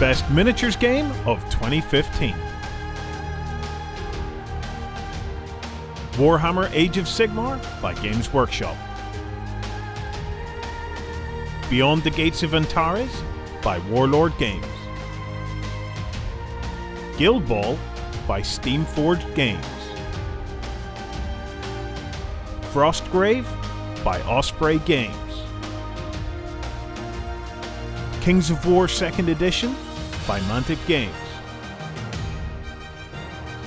Best Miniatures Game of 2015. Warhammer Age of Sigmar by Games Workshop. Beyond the Gates of Antares by Warlord Games. Guild Ball by STEAMFORGED Games. Frostgrave by Osprey Games. Kings of War 2nd Edition by Mantic Games.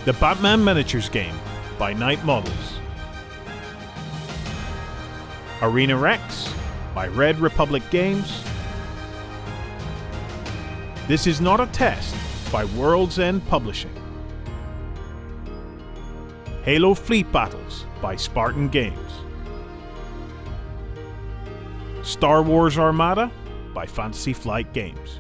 The Batman Miniatures Game by Knight Models. Arena Rex by Red Republic Games. This Is Not a Test by World's End Publishing. Halo Fleet Battles by Spartan Games. Star Wars Armada by Fantasy Flight Games.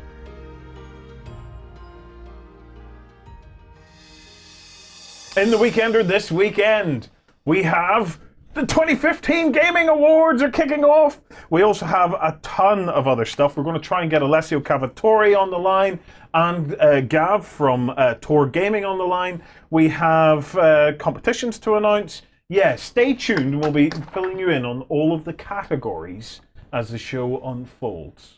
In the Weekender this weekend, we have the 2015 Gaming Awards are kicking off. We also have a ton of other stuff. We're going to try and get Alessio Cavatore on the line and Gav from Tor Gaming on the line. We have competitions to announce. Yeah, stay tuned. We'll be filling you in on all of the categories as the show unfolds.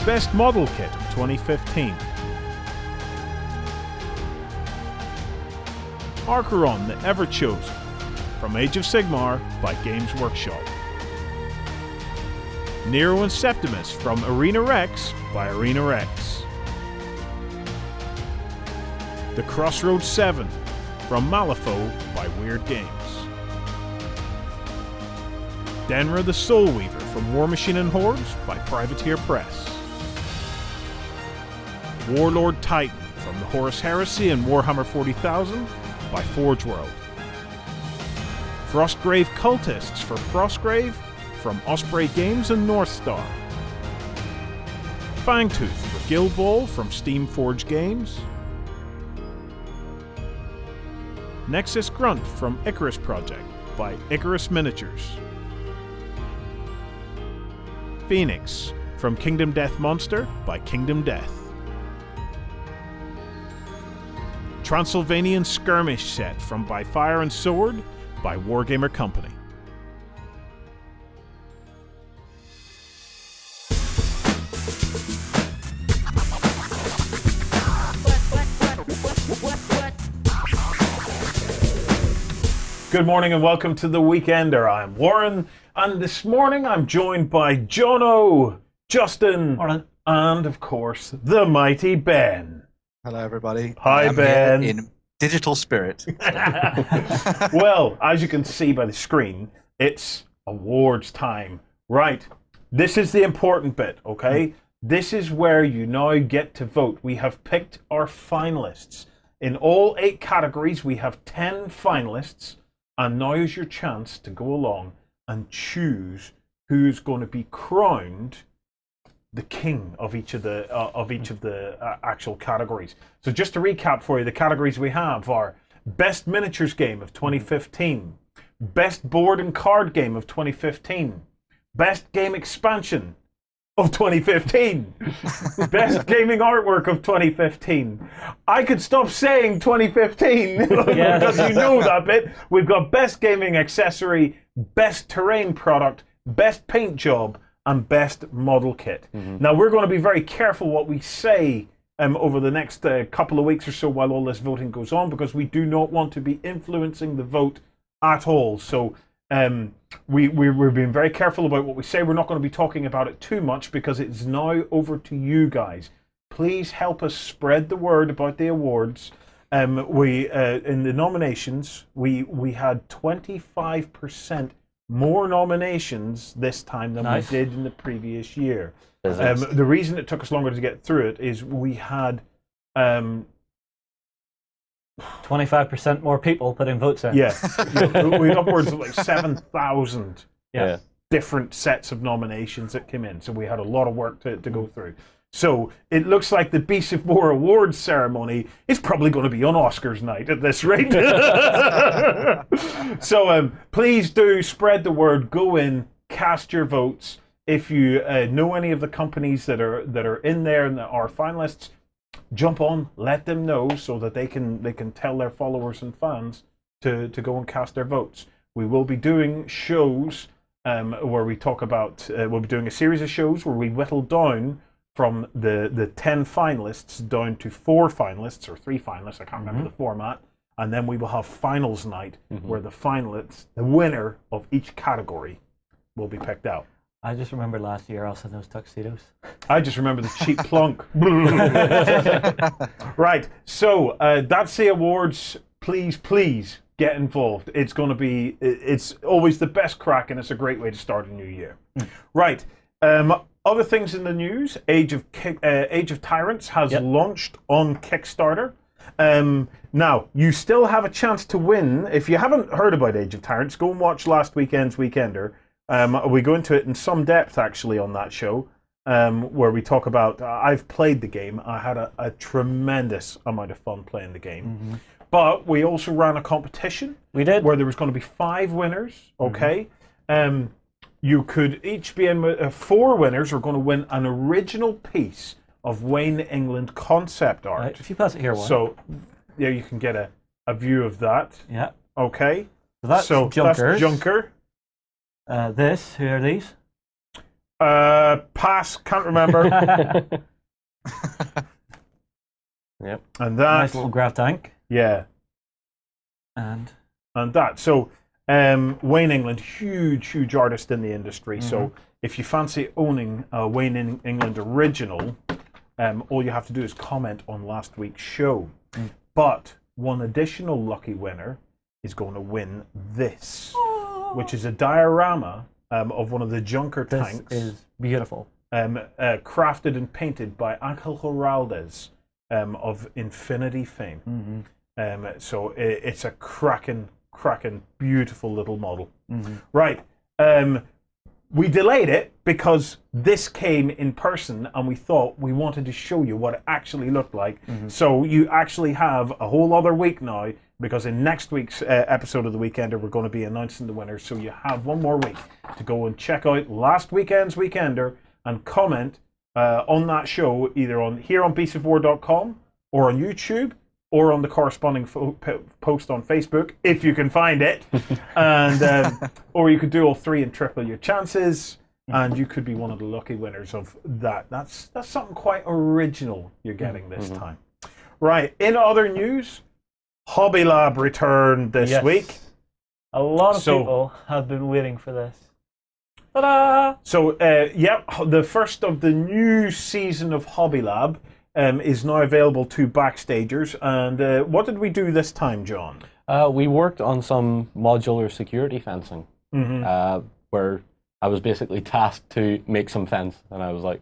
Best Model Kit of 2015. ARCHAON the EVERCHOSEN from Age of Sigmar by Games Workshop. NERO and SEPTIMUS from Arena Rex by Arena Rex. The CROSSROADS 7 from MALIFAUNO by WYRD Games. DENEGHRA the Soul Weaver from War Machine and Hordes by Privateer Press. Warlord Titan from the Horus Heresy and Warhammer 40,000 by Forge World. Frostgrave Cultists for Frostgrave from Osprey Games and Northstar. Fangtooth for Guild Ball from SteamForged Games. Nexus Grunt from Icarus Project by Icarus Miniatures. Phoenix from Kingdom Death Monster by Kingdom Death. Transylvanian Skirmish Set from By Fire and Sword by Wargamer Company. Good morning and welcome to The Weekender. I'm Warren, and this morning I'm joined by Jono, Justin, Morning. And of course, the mighty Ben. Hello, everybody. Hi, I'm Ben. here in digital spirit. Well, as you can see by the screen, it's awards time. Right. This is the important bit, okay? This is where you now get to vote. We have picked our finalists. In all 8 categories, we have 10 finalists, and now is your chance to go along and choose who's going to be crowned the king of each of the actual categories. So just to recap for you, the categories we have are Best Miniatures Game of 2015, Best Board and Card Game of 2015, Best Game Expansion of 2015, Best Gaming Artwork of 2015. I could stop saying 2015 because you know that bit. We've got Best Gaming Accessory, Best Terrain Product, Best Paint Job, and Best Model Kit. Now, we're going to be very careful what we say over the next couple of weeks or so while all this voting goes on, because we do not want to be influencing the vote at all. So we're being very careful about what we say. We're not going to be talking about it too much because it's now over to you guys. Please help us spread the word about the awards. In the nominations, we had 25% more nominations this time than we did in the previous year. The reason it took us longer to get through it is we had 25% more people putting votes in. Yeah, we had upwards of like 7,000 different sets of nominations that came in. So we had a lot of work to go through. So it looks like the Beast of War Awards ceremony is probably going to be on Oscars night at this rate. So please do spread the word. Go in, cast your votes. If you know any of the companies that are in there and that are finalists, jump on, let them know so that they can tell their followers and fans to go and cast their votes. We will be doing shows where we talk about. We'll be doing a series of shows where we whittle down from the 10 finalists down to 4 finalists or 3 finalists. I can't remember the format. And then we will have finals night where the finalists, the winner of each category, will be picked out. I just remember last year also those tuxedos. I just remember the cheap plunk. Right, so that's the awards. Please get involved. It's going to be, it's always the best crack, and it's a great way to start a new year. Right, other things in the news. Age of Tyrants has launched on Kickstarter. Now, you still have a chance to win. If you haven't heard about Age of Tyrants, go and watch last weekend's Weekender. We go into it in some depth, actually, on that show, where we talk about... I've played the game. I had a tremendous amount of fun playing the game. But we also ran a competition. We did. Where there was going to be 5 winners, okay? You could each be in... 4 winners are going to win an original piece of Wayne England concept art. Right, if you pass it here, one. So, yeah, you can get a view of that. Yeah. Okay. So Junkers. That's Junker. Who are these? Pass, can't remember. Yep. And that. Nice little grav tank. Yeah. And that. So, Wayne England, huge artist in the industry. So, if you fancy owning a Wayne England original, all you have to do is comment on last week's show. But one additional lucky winner is going to win this, which is a diorama of one of the Junker tanks. This is beautiful. Crafted and painted by Angel Heraldez of Infinity fame. So it's a cracking, beautiful little model. Right. We delayed it because this came in person and we thought we wanted to show you what it actually looked like. So you actually have a whole other week now, because in next week's episode of The Weekender we're going to be announcing the winners. So you have one more week to go and check out last weekend's Weekender and comment on that show, either on here on beastsofwar.com or on YouTube, or on the corresponding post on Facebook, if you can find it. And or you could do all 3 and triple your chances, and you could be one of the lucky winners of that. That's something quite original you're getting this time. Right, in other news, Hobby Lab returned this week. A lot of people have been waiting for this. Ta-da! So, the first of the new season of Hobby Lab is now available to backstagers. And what did we do this time, John? We worked on some modular security fencing, where I was basically tasked to make some fence, and I was like,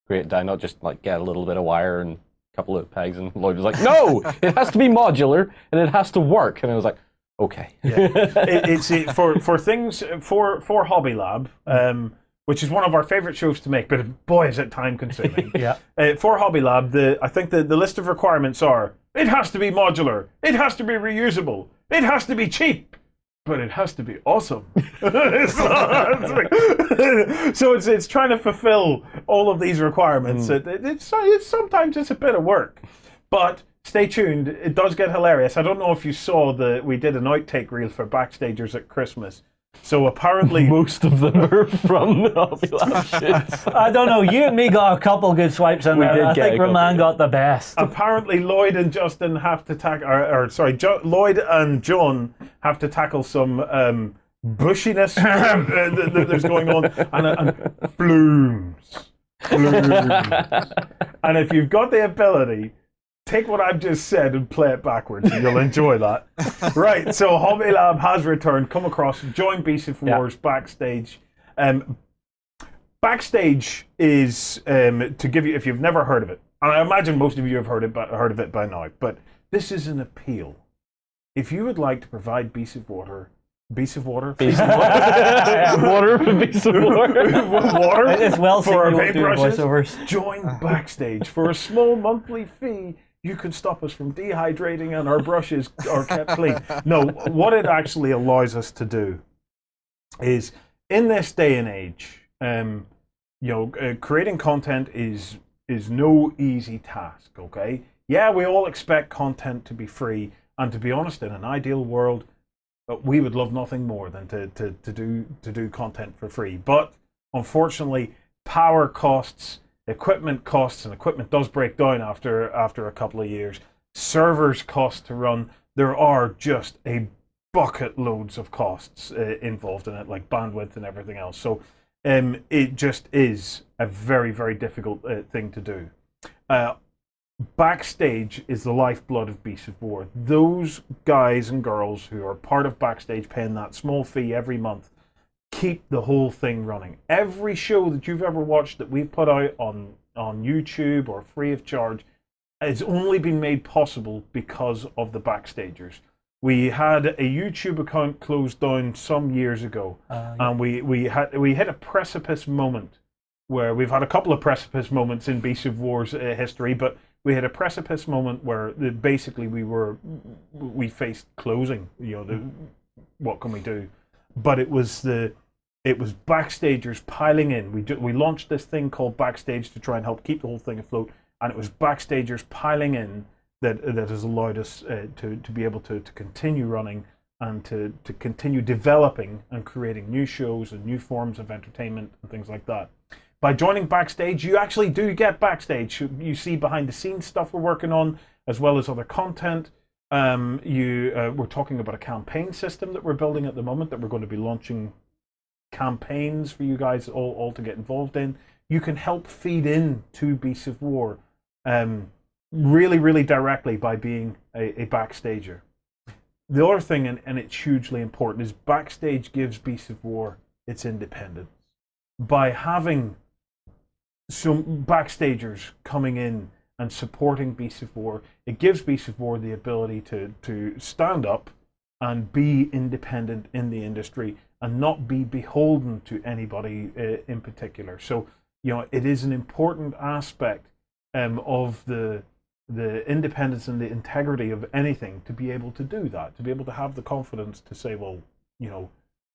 "Great, did I not just like get a little bit of wire and a couple of pegs?" And Lloyd was like, "No, it has to be modular and it has to work." And I was like, "Okay." It's for things for Hobby Lab. Which is one of our favorite shows to make, but boy, is it time consuming. For Hobby Lab, I think the list of requirements are: it has to be modular, it has to be reusable, it has to be cheap, but it has to be awesome. So it's trying to fulfill all of these requirements. It's sometimes it's a bit of work, but stay tuned. It does get hilarious. I don't know if you saw we did an outtake reel for backstagers at Christmas. So apparently most of them are from the Hobby Lab shit. I don't know. You and me got a couple good swipes in there. I think Roman got the best. Apparently, Lloyd and Justin have to tackle, Lloyd and John have to tackle some bushiness that's going on, and flumes. And if you've got the ability, take what I've just said and play it backwards, and you'll enjoy that. Right, so Hobby Lab has returned. Come across, join Beasts of War's Backstage. Backstage is, to give you, if you've never heard of it, and I imagine most of you have heard of it by now, but this is an appeal. If you would like to provide Beasts of Water water for Beasts of War. Water it's well for our paint brushes. Join Backstage for a small monthly fee. You can stop us from dehydrating and our brushes are kept clean. No, what it actually allows us to do is in this day and age, creating content is no easy task. Okay, yeah, we all expect content to be free, and to be honest, in an ideal world, we would love nothing more than to do content for free. But unfortunately, power costs, equipment costs, and equipment does break down after a couple of years. Servers cost to run. There are just a bucket loads of costs involved in it, like bandwidth and everything else. So it just is a very, very difficult thing to do. Backstage is the lifeblood of Beasts of War. Those guys and girls who are part of Backstage, paying that small fee every month, keep the whole thing running. Every show that you've ever watched that we've put out on YouTube or free of charge has only been made possible because of the Backstagers. We had a YouTube account closed down some years ago, and we hit a precipice moment where we've had a couple of precipice moments in Beasts of War's history, but we had a precipice moment where basically we faced closing. What can we do? But it was Backstagers piling in. We launched this thing called Backstage to try and help keep the whole thing afloat, and it was Backstagers piling in that has allowed us to be able to continue running and to continue developing and creating new shows and new forms of entertainment and things like that. By joining Backstage, you actually do get backstage. You see behind the scenes stuff we're working on, as well as other content. We're talking about a campaign system that we're building at the moment that we're going to be launching campaigns for you guys all to get involved in. You can help feed in to Beasts of War really, really directly by being a Backstager. The other thing, and it's hugely important, is Backstage gives Beasts of War its independence. By having some Backstagers coming in and supporting Beasts of War, it gives Beasts of War the ability to stand up and be independent in the industry and not be beholden to anybody in particular. So, it is an important aspect of the independence and the integrity of anything to be able to do that, to be able to have the confidence to say, well,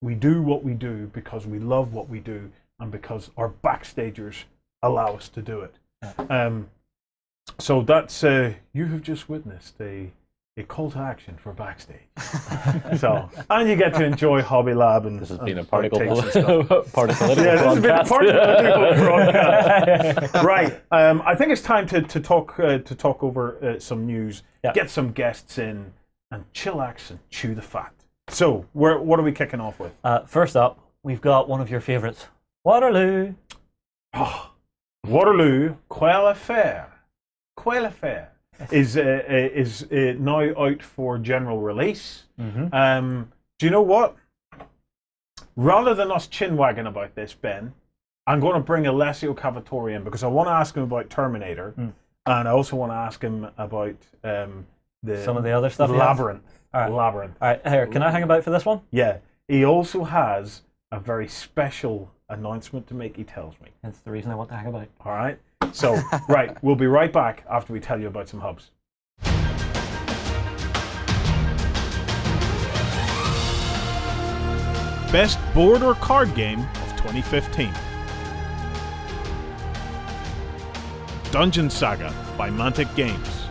we do what we do because we love what we do and because our Backstagers allow us to do it. So that's, you have just witnessed a call to action for Backstage. And you get to enjoy Hobby Lab. And this has been a particle political broadcast. Yeah, this has been a particle broadcast. Right. I think it's time to talk over some news, get some guests in, and chillax and chew the fat. So, what are we kicking off with? First up, we've got one of your favorites, Waterloo. Oh, Waterloo Quelle Affaire. Quelle Affaire is now out for general release. Mm-hmm. Do you know what? Rather than us chin-wagging about this, Ben, I'm going to bring Alessio Cavatore in because I want to ask him about Terminator, and I also want to ask him about some of the other stuff. Labyrinth. All right. Labyrinth. All right, here, can I hang about for this one? Yeah. He also has a very special announcement to make, he tells me. That's the reason I want to hang about. All right. So, right, we'll be right back after we tell you about some hubs. Best board or card game of 2015. Dungeon Saga by Mantic Games.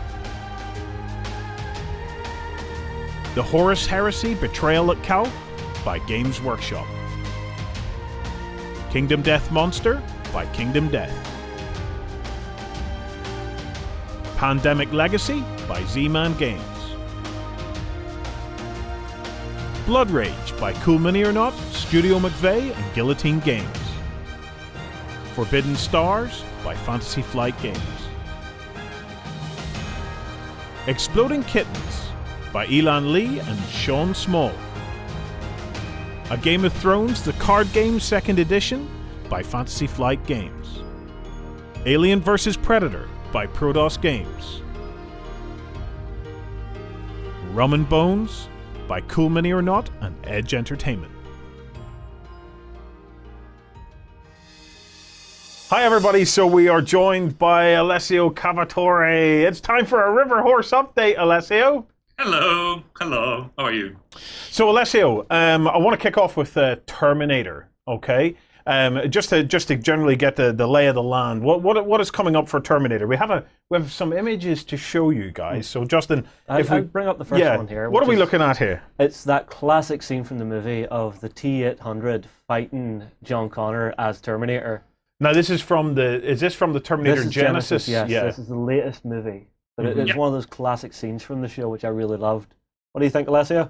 The Horus Heresy Betrayal at Calth by Games Workshop. Kingdom Death Monster by Kingdom Death. Pandemic Legacy by Z-Man Games. Blood Rage by Cool Mini or Not, Studio McVeigh and Guillotine Games. Forbidden Stars by Fantasy Flight Games. Exploding Kittens by Elan Lee and Sean Small. A Game of Thrones The Card Game 2nd Edition by Fantasy Flight Games. Alien vs. Predator by Prodos Games. Rum and Bones by Cool Mini or Not and Edge Entertainment. Hi everybody, so we are joined by Alessio Cavatore. It's time for a River Horse update, Alessio. Hello, how are you? So Alessio, I want to kick off with Terminator. Okay. Just to generally get the lay of the land. What is coming up for Terminator? We have some images to show you guys. So Justin, if we bring up the first one here. What are we looking at here? It's that classic scene from the movie of the T-800 fighting John Connor as Terminator. Now this is from the Terminator Genesis? Yes, this is the latest movie. But it's one of those classic scenes from the show which I really loved. What do you think, Alessio?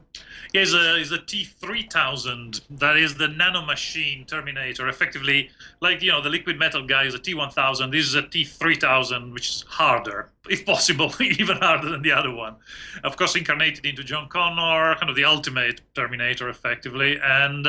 Yeah, it's a T-3000. That is the nanomachine Terminator. Effectively, like, the liquid metal guy is a T-1000. This is a T-3000, which is harder, if possible, even harder than the other one. Of course, incarnated into John Connor, kind of the ultimate Terminator, effectively. And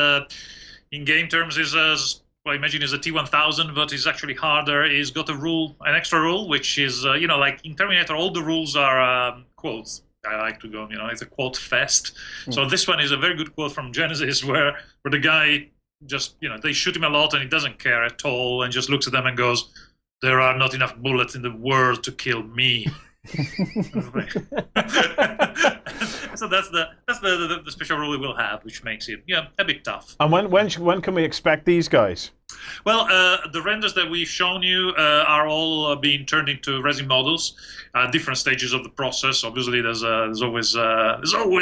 in game terms, I imagine is a T-1000, but it's actually harder. He's got an extra rule, which is, like in Terminator, all the rules are quotes. I like to go, it's a quote fest. So this one is a very good quote from Genesis where the guy just, they shoot him a lot and he doesn't care at all and just looks at them and goes, "There are not enough bullets in the world to kill me." So that's the special rule we will have, which makes it a bit tough. And when can we expect these guys? Well, the renders that we've shown you are all being turned into resin models. Different stages of the process. Obviously, there's always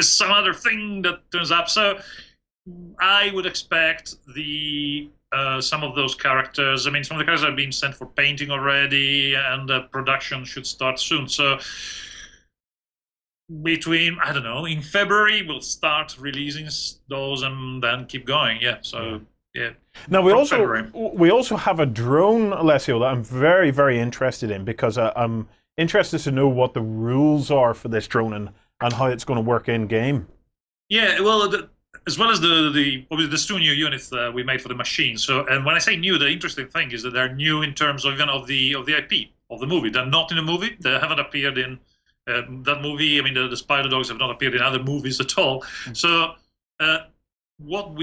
some other thing that turns up. So I would expect some of those characters. I mean, some of the characters are being sent for painting already, and production should start soon. So between, I don't know, in February we'll start releasing those and then keep going. Yeah. So yeah. Now we also have a drone, Alessio, that I'm very, very interested in because I'm interested to know what the rules are for this drone and how it's going to work in game. Yeah, well, as well as obviously there's 2 new units that we made for the machine. So, and when I say new, the interesting thing is that they're new in terms of even of the IP of the movie. They're not in the movie. They haven't appeared in that movie. I mean, the Spider Dogs have not appeared in other movies at all. So, what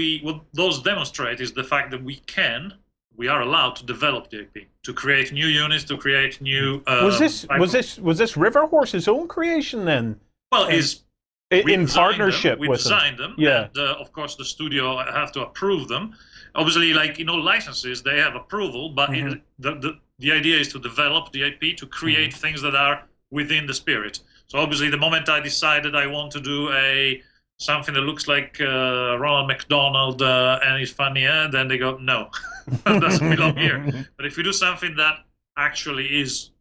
those demonstrate is the fact that we are allowed to develop the IP, to create new units, to create new. Was this River Horse's own creation then? Well, in partnership we with designed them. Yeah. And, of course, the studio have to approve them. Obviously, like in all licenses, they have approval, but the idea is to develop the IP, to create things that are within the spirit. So obviously, the moment I decided I want to do something that looks like Ronald McDonald and he's funny, then they go, no, that doesn't belong here. But if we do something that actually is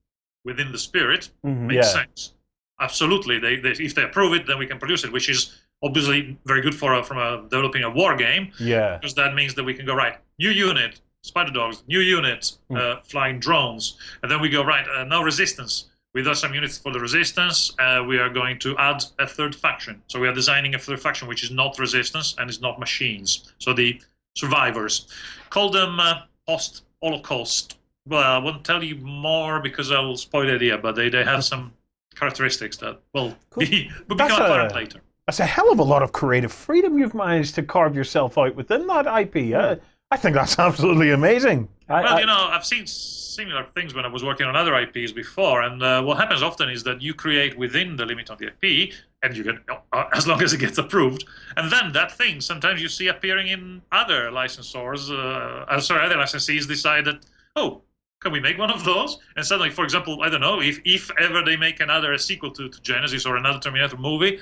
within the spirit, makes sense. Absolutely, if they approve it, then we can produce it, which is obviously very good for developing a war game. Yeah, because that means that we can go right, new unit, Spider Dogs, new unit, flying drones, and then we go right, now resistance. With us some units for the resistance, we are going to add a 3rd faction. So we are designing a 3rd faction which is not resistance and is not machines. So the survivors, call them post-Holocaust. Well, I won't tell you more because I will spoil the idea, but they have some characteristics that will become apparent later. That's a hell of a lot of creative freedom you've managed to carve yourself out within that IP. I think that's absolutely amazing. I've seen similar things when I was working on other IPs before, and what happens often is that you create within the limit of the IP, and you get, as long as it gets approved, and then that thing sometimes you see appearing in other licensors, other licensees decide that, can we make one of those? And suddenly, for example, I don't know, if ever they make another sequel to Genesis or another Terminator movie,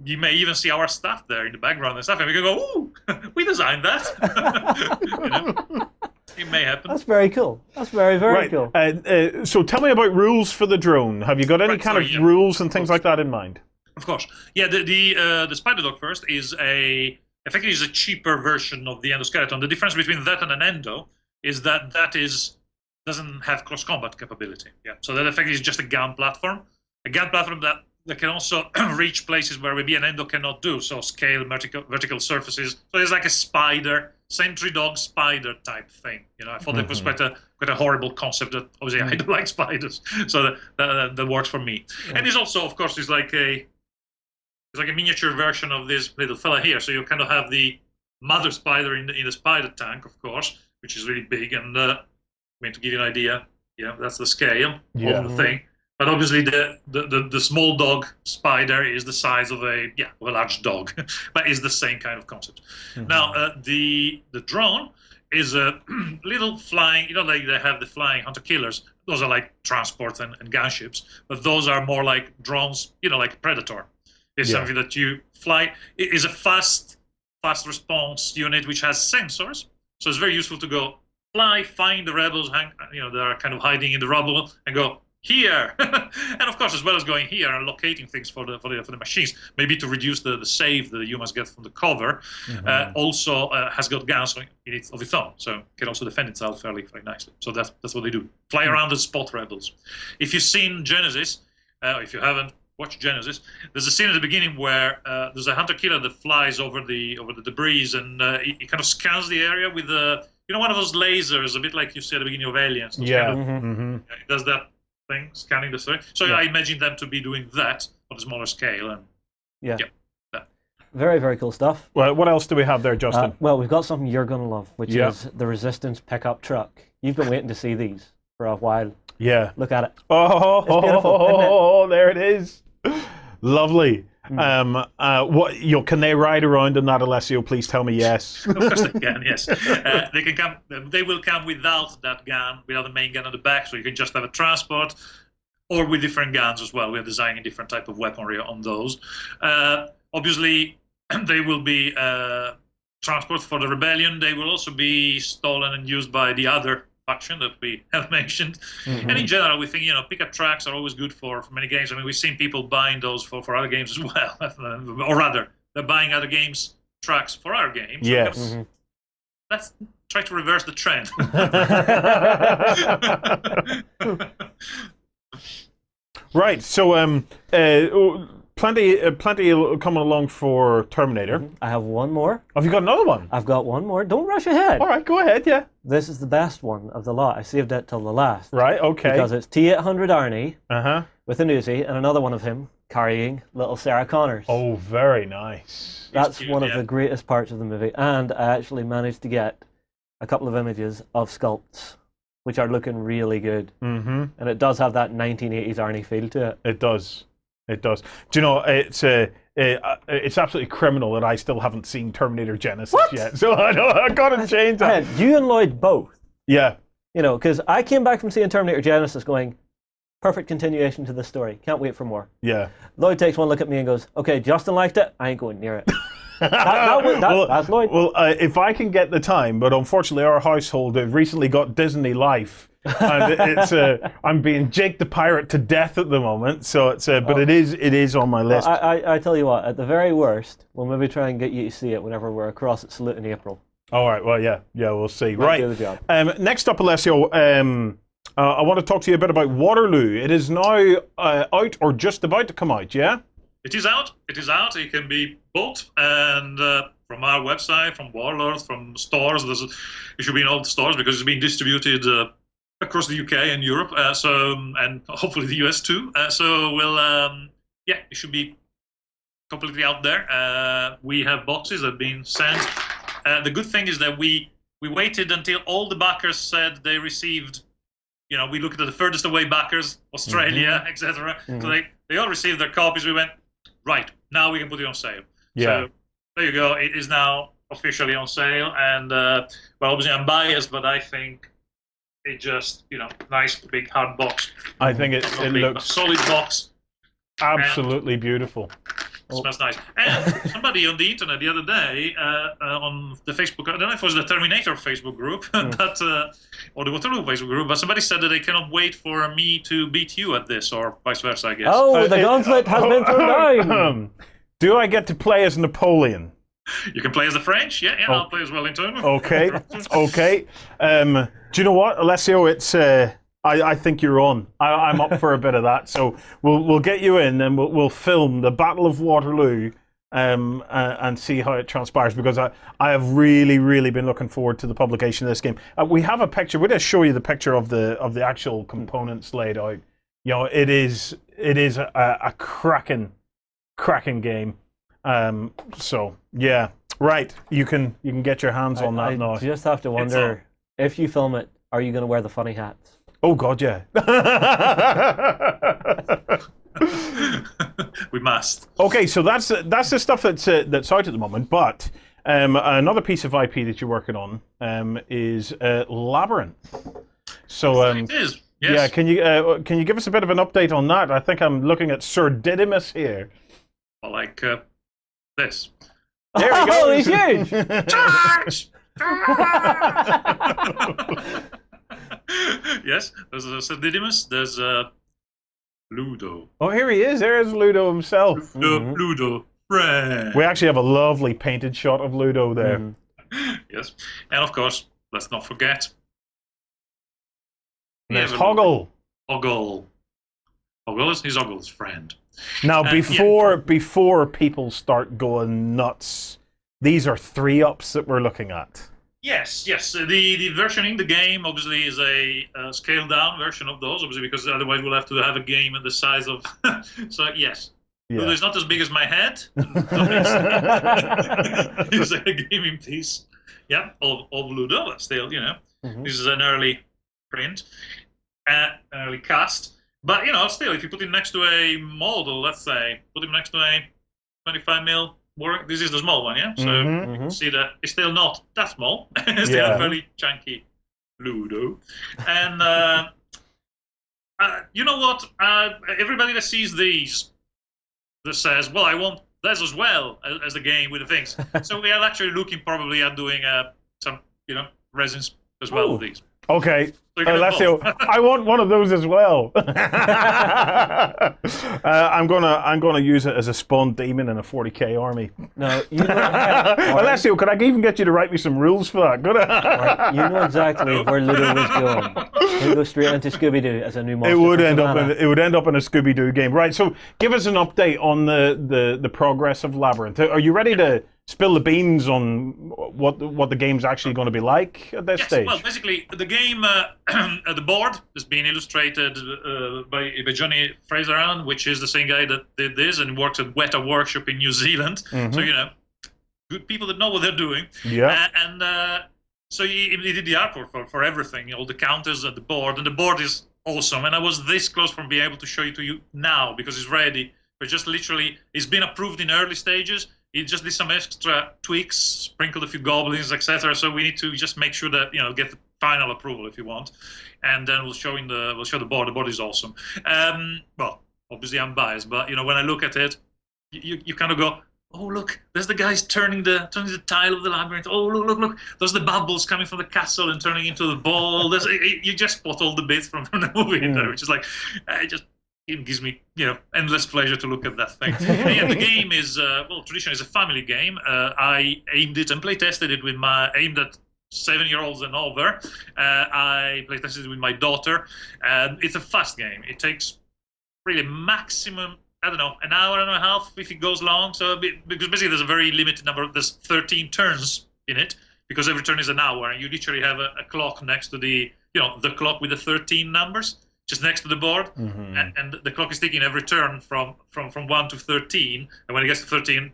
you may even see our stuff there in the background and stuff, and we can go, ooh, we designed that. It may happen. That's very cool. That's very, very cool. So tell me about rules for the drone. Have you got any kind of rules and things like that in mind? Of course. Yeah, the Spider Dog first is effectively is a cheaper version of the endoskeleton. The difference between that and an endo is that doesn't have cross combat capability. Yeah. So that effectively is just a gun platform. A gun platform that can also reach places where maybe an endo cannot do. So scale vertical surfaces. So it's like a spider, sentry dog spider type thing. I thought that was quite a horrible concept. That obviously I don't like spiders, so that works for me. Yeah. And it's also, of course, it's like a miniature version of this little fella here. So you kind of have the mother spider in the spider tank, of course, which is really big. And to give you an idea, that's the scale of the thing. But obviously, the small dog spider is the size of a large dog, but it's the same kind of concept. Now, the drone is a little flying. Like they have the flying hunter killers. Those are like transports and gunships, but those are more like drones. Like Predator. It's something that you fly. It is a fast response unit which has sensors, so it's very useful to go fly, find the rebels, that are kind of hiding in the rubble, and go here. And of course, as well as going here and locating things for the machines, maybe to reduce the save that the humans get from the cover. Also has got guns of its own, so can also defend itself fairly nicely. So that's what they do: fly around and spot rebels. If you've seen Genesis, if you haven't watched Genesis, there's a scene at the beginning where there's a hunter killer that flies over the debris, and he kind of scans the area with one of those lasers, a bit like you see at the beginning of Aliens. Yeah. It does that thing, scanning the story. So I imagine them to be doing that on a smaller scale. And very, very cool stuff. Well, what else do we have there, Justin? Well, we've got something you're going to love, which is the Resistance pickup truck. You've been waiting to see these for a while. Yeah. Look at it. Oh, beautiful, isn't it? there it is. Lovely. Can they ride around in that, Alessio? Please tell me yes. Of course they can, yes. They can come. They will come without that gun, without the main gun on the back, so you can just have a transport, or with different guns as well. We are designing different type of weaponry on those. Obviously, they will be transport for the rebellion. They will also be stolen and used by the other faction that we have mentioned. And in general, we think pickup trucks are always good for many games. I mean, we've seen people buying those for other games as well, or rather, they're buying other games trucks for our games. Yes. Let's try to reverse the trend. Right. So, plenty coming along for Terminator. I have one more. Have you got another one? I've got one more. Don't rush ahead. All right, go ahead. Yeah. This is the best one of the lot. I saved it till the last. Right. Okay. Because it's T-800 Arnie with an Uzi and another one of him carrying little Sarah Connors. Oh, very nice. That's cute, one of the greatest parts of the movie. And I actually managed to get a couple of images of sculpts, which are looking really good. And it does have that 1980s Arnie feel to it. It does. It does. Do you know, it's absolutely criminal that I still haven't seen Terminator Genesis yet. So I gotta change that. You and Lloyd both. Yeah. Because I came back from seeing Terminator Genesis going, perfect continuation to the story. Can't wait for more. Yeah. Lloyd takes one look at me and goes, okay, Justin liked it. I ain't going near it. That's Lloyd. Well, if I can get the time, but unfortunately our household recently got Disney Life. And it's I'm being Jake the Pirate to death at the moment, so it's but it is on my list. I tell you what, at the very worst, we'll maybe try and get you to see it whenever we're across at Salute in April. All right, well, yeah, we'll see. Might Right. do the job. Next up, Alessio, I want to talk to you a bit about Waterloo. It is now out or just about to come out, yeah? It is out. It can be bought, and from our website, from Warlord, from stores. It should be in all the stores because it's being distributed across the UK and Europe, and hopefully the US too. So it should be completely out there. We have boxes that have been sent. The good thing is that we waited until all the backers said they received. We looked at the furthest away backers, Australia, etc. So they all received their copies. We went, right, now we can put it on sale. Yeah. So there you go. It is now officially on sale. And, obviously I'm biased, but I think it just, nice big hard box. I think it looks a solid box. absolutely beautiful. It smells nice. And somebody on the internet the other day, on the Facebook, I don't know if it was the Terminator Facebook group, or the Waterloo Facebook group, but somebody said that they cannot wait for me to beat you at this, or vice versa, I guess. Oh, the gauntlet has been thrown down. Do I get to play as Napoleon? You can play as the French, yeah, I'll play as Wellington. Okay. Do you know what, Alessio? It's I think you're on. I'm up for a bit of that. So we'll get you in, and we'll film the Battle of Waterloo, and see how it transpires. Because I have really been looking forward to the publication of this game. We have a picture. We'll just show you the picture of the actual components laid out. It is a cracking game. So yeah, right. You can get your hands on that now. I just have to wonder, if you film it, are you going to wear the funny hats? Oh God, yeah. We must. Okay, so that's the stuff that's out at the moment. But another piece of IP that you're working on is Labyrinth. So It is. Yes. yeah, can you give us a bit of an update on that? I think I'm looking at Sir Didymus here. Well, like this. There he Oh, goes. he's huge! Charge! Yes, there's Sir Didymus. There's Ludo. Oh, here he is. There's Ludo himself. The Ludo friend. We actually have a lovely painted shot of Ludo there. Yes, and of course, let's not forget. There's Hoggle. Hoggle. Hoggle is Hoggle's friend. Now, before people start going nuts, these are 3-ups that we're looking at. Yes. The versioning, the game, obviously, is a scaled down version of those, obviously, because otherwise we'll have to have a game in the size of. So yes, Yeah. Ludo is not as big as my head. It's a gaming piece. Yeah, of Ludo, but still, this is an early print, an early cast. But still, if you put him next to a model, let's say, put him next to a 25mm. This is the small one, yeah. So you can see that it's still not that small. It's still a fairly chunky Ludo. And you know what? Everybody that sees these that says, "Well, I want this as well as the game with the things." So we are actually looking probably at doing some, resins as well with these. Okay. So Alessio, I want one of those as well. I'm gonna use it as a spawn demon in a 40k army. No, you know, Alessio, could I even get you to write me some rules for that? Could I? you know exactly where Ludo was going. He'll go straight into Scooby-Doo as a new monster. It would from end up Savannah. in a Scooby-Doo game, right? So give us an update on the progress of Labyrinth. Are you ready to spill the beans on what the game's actually going to be like at this stage? Well, basically, the game, the board is being illustrated by Johnny Fraser, which is the same guy that did this and works at Weta Workshop in New Zealand. So, good people that know what they're doing. Yeah. So he did the artwork for everything, all the counters and the board is awesome. And I was this close from being able to show it to you now because it's ready. But just literally, it's been approved in early stages. He just did some extra tweaks, sprinkled a few goblins, etc. So we need to just make sure that get the final approval if you want, and then we'll show the board. The board is awesome. Well, obviously I'm biased, but when I look at it, you kind of go, oh look, there's the guys turning the tile of the labyrinth. Oh look, there's the bubbles coming from the castle and turning into the ball. You just spot all the bits from the movie in there, which is like, it gives me, endless pleasure to look at that thing. And the game is, traditionally it's a family game. I aimed it and play tested it aimed at 7-year-olds and over. I play tested it with my daughter. It's a fast game. It takes really maximum, I don't know, an hour and a half if it goes long. So because basically there's a very limited number. There's 13 turns in it because every turn is an hour, and you literally have a clock next to the clock with the 13 numbers. Just next to the board, and the clock is ticking every turn from 1 to 13. And when it gets to 13,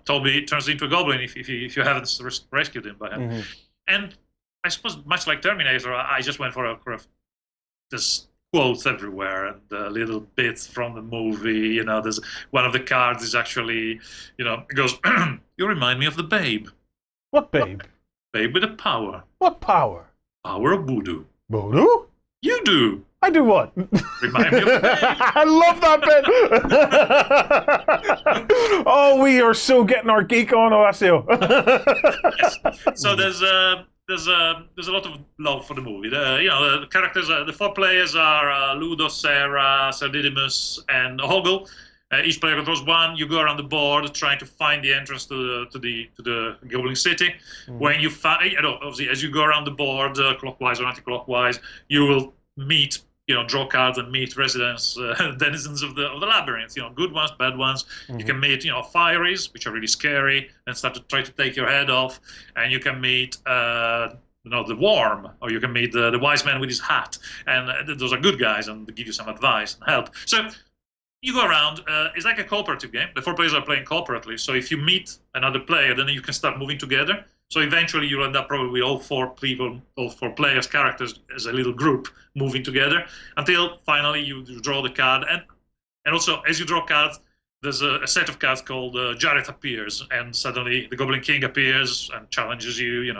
Toby turns into a goblin if you haven't rescued him by him. And I suppose much like Terminator, I just went for there's quotes everywhere and little bits from the movie. There's one of the cards is actually, it goes, "You remind me of the Babe." What Babe? Babe with a power. What power? Power of voodoo. Voodoo? You do. I do what? Remind me of the Babe. I love that bit. Oh, we are so getting our geek on, Alessio. Yes. So there's a lot of love for the movie. The characters, the 4 players are Ludo, Sarah, Sir Didymus, and Hoggle. Each player controls one. You go around the board trying to find the entrance to the Goblin City. When you find, obviously, as you go around the board, clockwise or anti-clockwise, you will meet, draw cards and meet residents, denizens of the labyrinth. Good ones, bad ones. You can meet, fieries, which are really scary, and start to try to take your head off. And you can meet, the worm, or you can meet the wise man with his hat. And those are good guys, and they give you some advice and help. So you go around. It's like a cooperative game. The 4 players are playing cooperatively. So if you meet another player, then you can start moving together. So eventually you'll end up probably with all four players, characters as a little group moving together until finally you draw the card. And also, as you draw cards, there's a set of cards called Jareth appears, and suddenly the Goblin King appears and challenges you,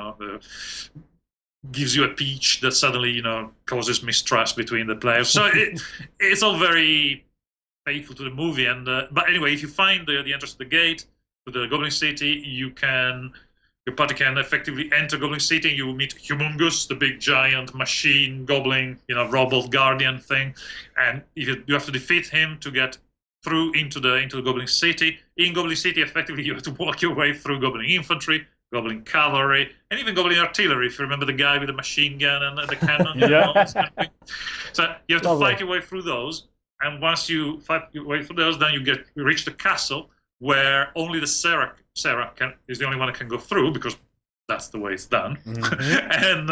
gives you a peach that suddenly, causes mistrust between the players. So it's all very faithful to the movie. And but anyway, if you find the entrance to the gate, to the Goblin City, your party can effectively enter Goblin City, and you will meet Humongous, the big giant machine goblin, robot guardian thing. And you have to defeat him to get through into the Goblin City. In Goblin City, effectively, you have to walk your way through Goblin Infantry, Goblin Cavalry, and even Goblin Artillery, if you remember the guy with the machine gun and the cannon. Yeah. So you have to fight your way through those, and once you fight your way through those, then you reach the castle, where only the Sarah is the only one that can go through, because that's the way it's done. And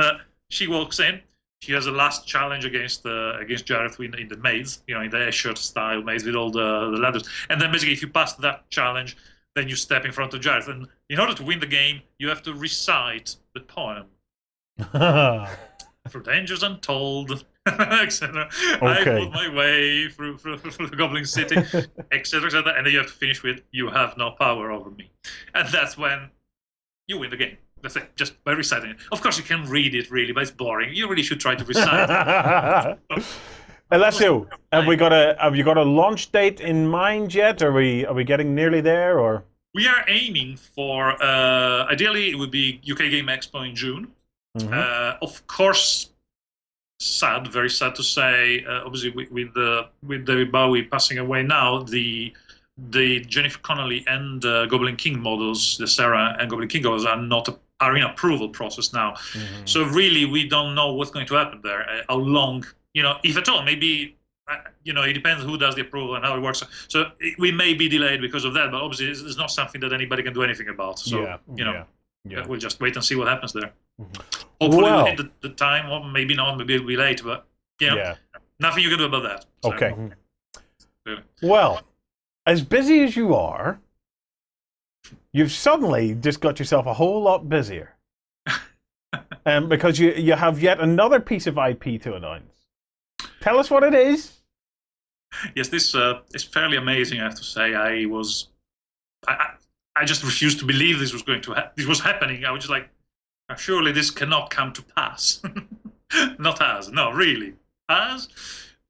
she walks in. She has a last challenge against Jareth in the maze, in the Escher style maze with all the ladders. And then basically, if you pass that challenge, then you step in front of Jareth. And in order to win the game, you have to recite the poem. Through dangers untold, etc. I fought my way through the Goblin City, etc., etc. And then you have to finish with, "You have no power over me." And that's when you win the game. That's it, just by reciting it. Of course, you can read it, really, but it's boring. You really should try to recite it. Alessio, have you got a launch date in mind yet? Are we getting nearly there, or? We are aiming for ideally it would be UK Game Expo in June. Of course, very sad to say. Obviously, with David Bowie passing away now, the Jennifer Connelly and Goblin King models, the Sarah and Goblin King models, are in approval process now. So really, we don't know what's going to happen there. How long, if at all. Maybe, it depends who does the approval and how it works. So we may be delayed because of that. But obviously, it's not something that anybody can do anything about. So we'll just wait and see what happens there. Hopefully, we'll hit the time, or maybe not. Maybe it'll be late. But nothing you can do about that. So, okay. Well, as busy as you are, you've suddenly just got yourself a whole lot busier. Because you have yet another piece of IP to announce. Tell us what it is. Yes, this is fairly amazing, I have to say. I just refused to believe this was happening. I was just like, surely this cannot come to pass. Not as. No, really. As?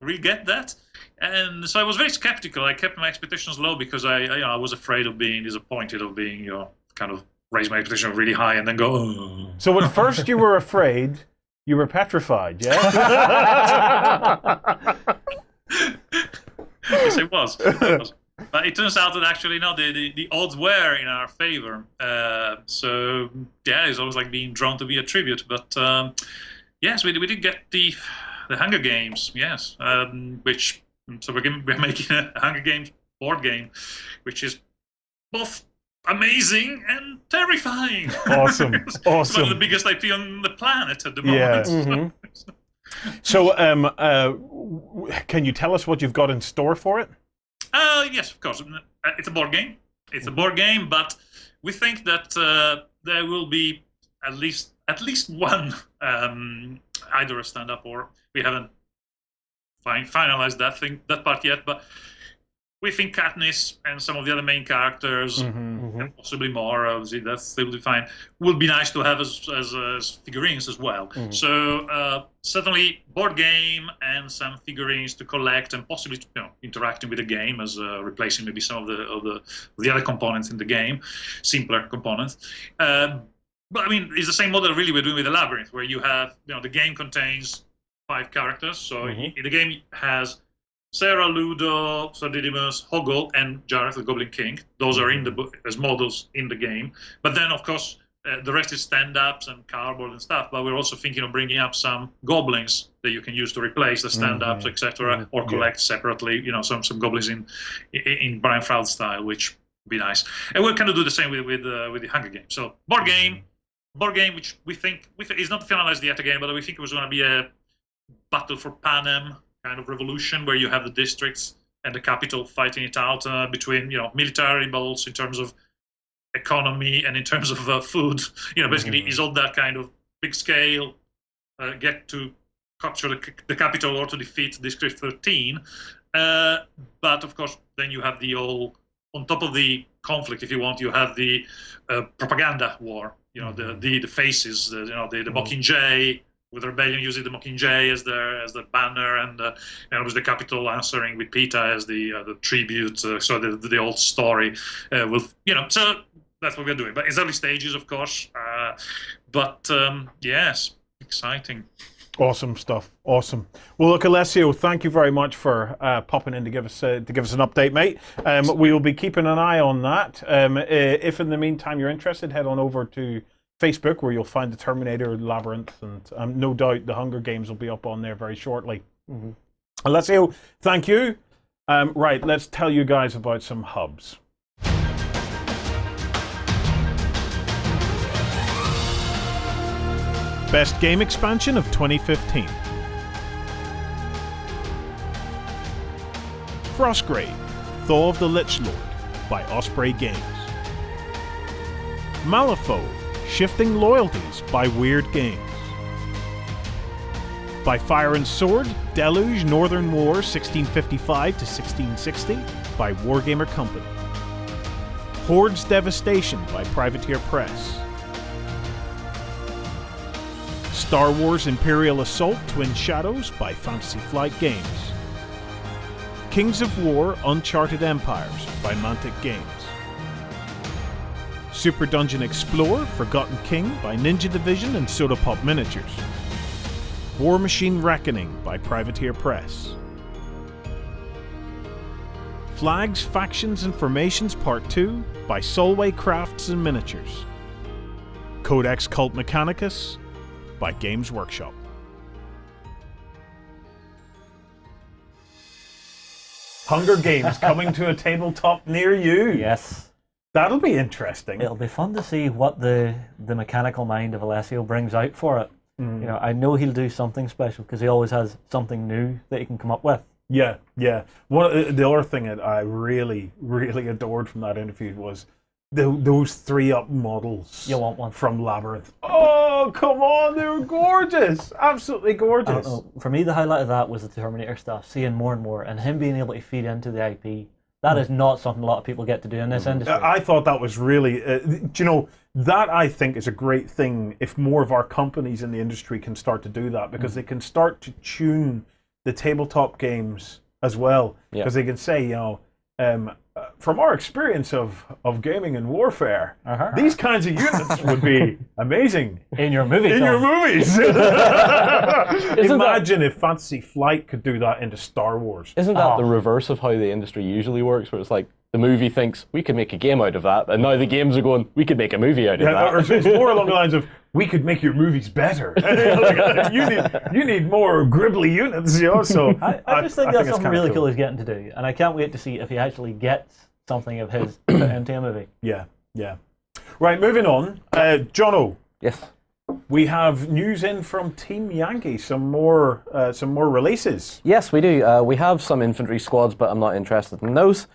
We get that? And so I was very skeptical. I kept my expectations low because I was afraid of being disappointed, of being, kind of raise my expectations really high and then go, oh. So at first you were afraid, you were petrified, yeah? Yes, it was. But it turns out that actually, no, the odds were in our favor. So, it's always like being drawn to be a tribute. But, yes, we did get the Hunger Games, yes, which... So we're making a Hunger Games board game, which is both amazing and terrifying. Awesome, It's awesome. one of the biggest IP on the planet at the moment. Yeah. So, can you tell us what you've got in store for it? Yes, of course. It's a board game. It's a board game, but we think that there will be at least one, either a stand-up or we haven't finalized that part yet, but we think Katniss and some of the other main characters, and possibly more, obviously that's will be fine, would be nice to have as figurines as well. So certainly board game and some figurines to collect and possibly interacting with the game as replacing maybe some of the other components in the game, simpler components. But I mean, it's the same model really we're doing with the Labyrinth, where you have the game contains 5 characters. So the game has Sarah, Ludo, Sardidimus, Hoggle, and Jareth, the Goblin King. Those are in the book as models in the game. But then, of course, the rest is stand-ups and cardboard and stuff. But we're also thinking of bringing up some goblins that you can use to replace the stand-ups, etc., or collect separately. Some goblins in Brian Froud style, which would be nice. And we'll kind of do the same with the Hunger Games. So board game, which we think is not finalized yet again, but we think it was going to be a Battle for Panem kind of revolution, where you have the districts and the capital fighting it out between military, but also in terms of economy and in terms of food. Basically, is on that kind of big scale, get to capture the capital or to defeat District 13. But of course, then you have on top of the conflict, if you want, you have the propaganda war. The faces, the Mockingjay, with rebellion using the Mockingjay as the banner, and with the capital answering with PETA as the tribute. So the old story so that's what we're doing. But it's early stages, of course. But yes, exciting. Awesome stuff. Awesome. Well, look, Alessio, thank you very much for popping in to give us an update, mate. We will be keeping an eye on that. If in the meantime you're interested, head on over to Facebook, where you'll find the Terminator, Labyrinth, and no doubt the Hunger Games will be up on there very shortly. Mm-hmm. Alessio, thank you. Right, let's tell you guys about some hubs. Best game expansion of 2015. Frostgrave, Thaw of the Lich Lord by Osprey Games. MALIFAUNO, Shifting Loyalties by WYRD Games. By Fire and Sword, Deluge Northern War 1655 to 1660 by Wargamer Company. Hordes Devastation by Privateer Press. Star Wars Imperial Assault Twin Shadows by Fantasy Flight Games. Kings of War Uncharted Empires by Mantic Games. Super Dungeon Explorer Forgotten King by Ninja Division and Soda Pop Miniatures. War Machine Reckoning by Privateer Press. Flags, Factions and Formations Part 2 by Solway Crafts and Miniatures. Codex Cult Mechanicus by Games Workshop. Hunger Games coming to a tabletop near you. Yes. That'll be interesting. It'll be fun to see what the mechanical mind of Alessio brings out for it. I know he'll do something special because he always has something new that he can come up with. Yeah. The other thing that I really, really adored from that interview was those 3-up models. You want one from Labyrinth? Oh, come on! They were gorgeous, absolutely gorgeous. For me, the highlight of that was the Terminator stuff. Seeing more and more, and him being able to feed into the IP. That is not something a lot of people get to do in this industry. I thought that was really, that I think is a great thing if more of our companies in the industry can start to do that, because they can start to tune the tabletop games as well. Because they can say, from our experience of gaming and warfare, these kinds of units would be amazing in your movies. Imagine if Fantasy Flight could do that into Star Wars. Isn't that the reverse of how the industry usually works, where it's like the movie thinks we could make a game out of that, and now the games are going, we could make a movie out of that. Or it's more along the lines of, we could make your movies better. you need more gribbly units, So I just think that's something really cool he's getting to do, and I can't wait to see if he actually gets something of his put into a movie. Yeah. Right, moving on. Jono. Yes. We have news in from Team Yankee. Some more releases. Yes, we do. We have some infantry squads, but I'm not interested in those.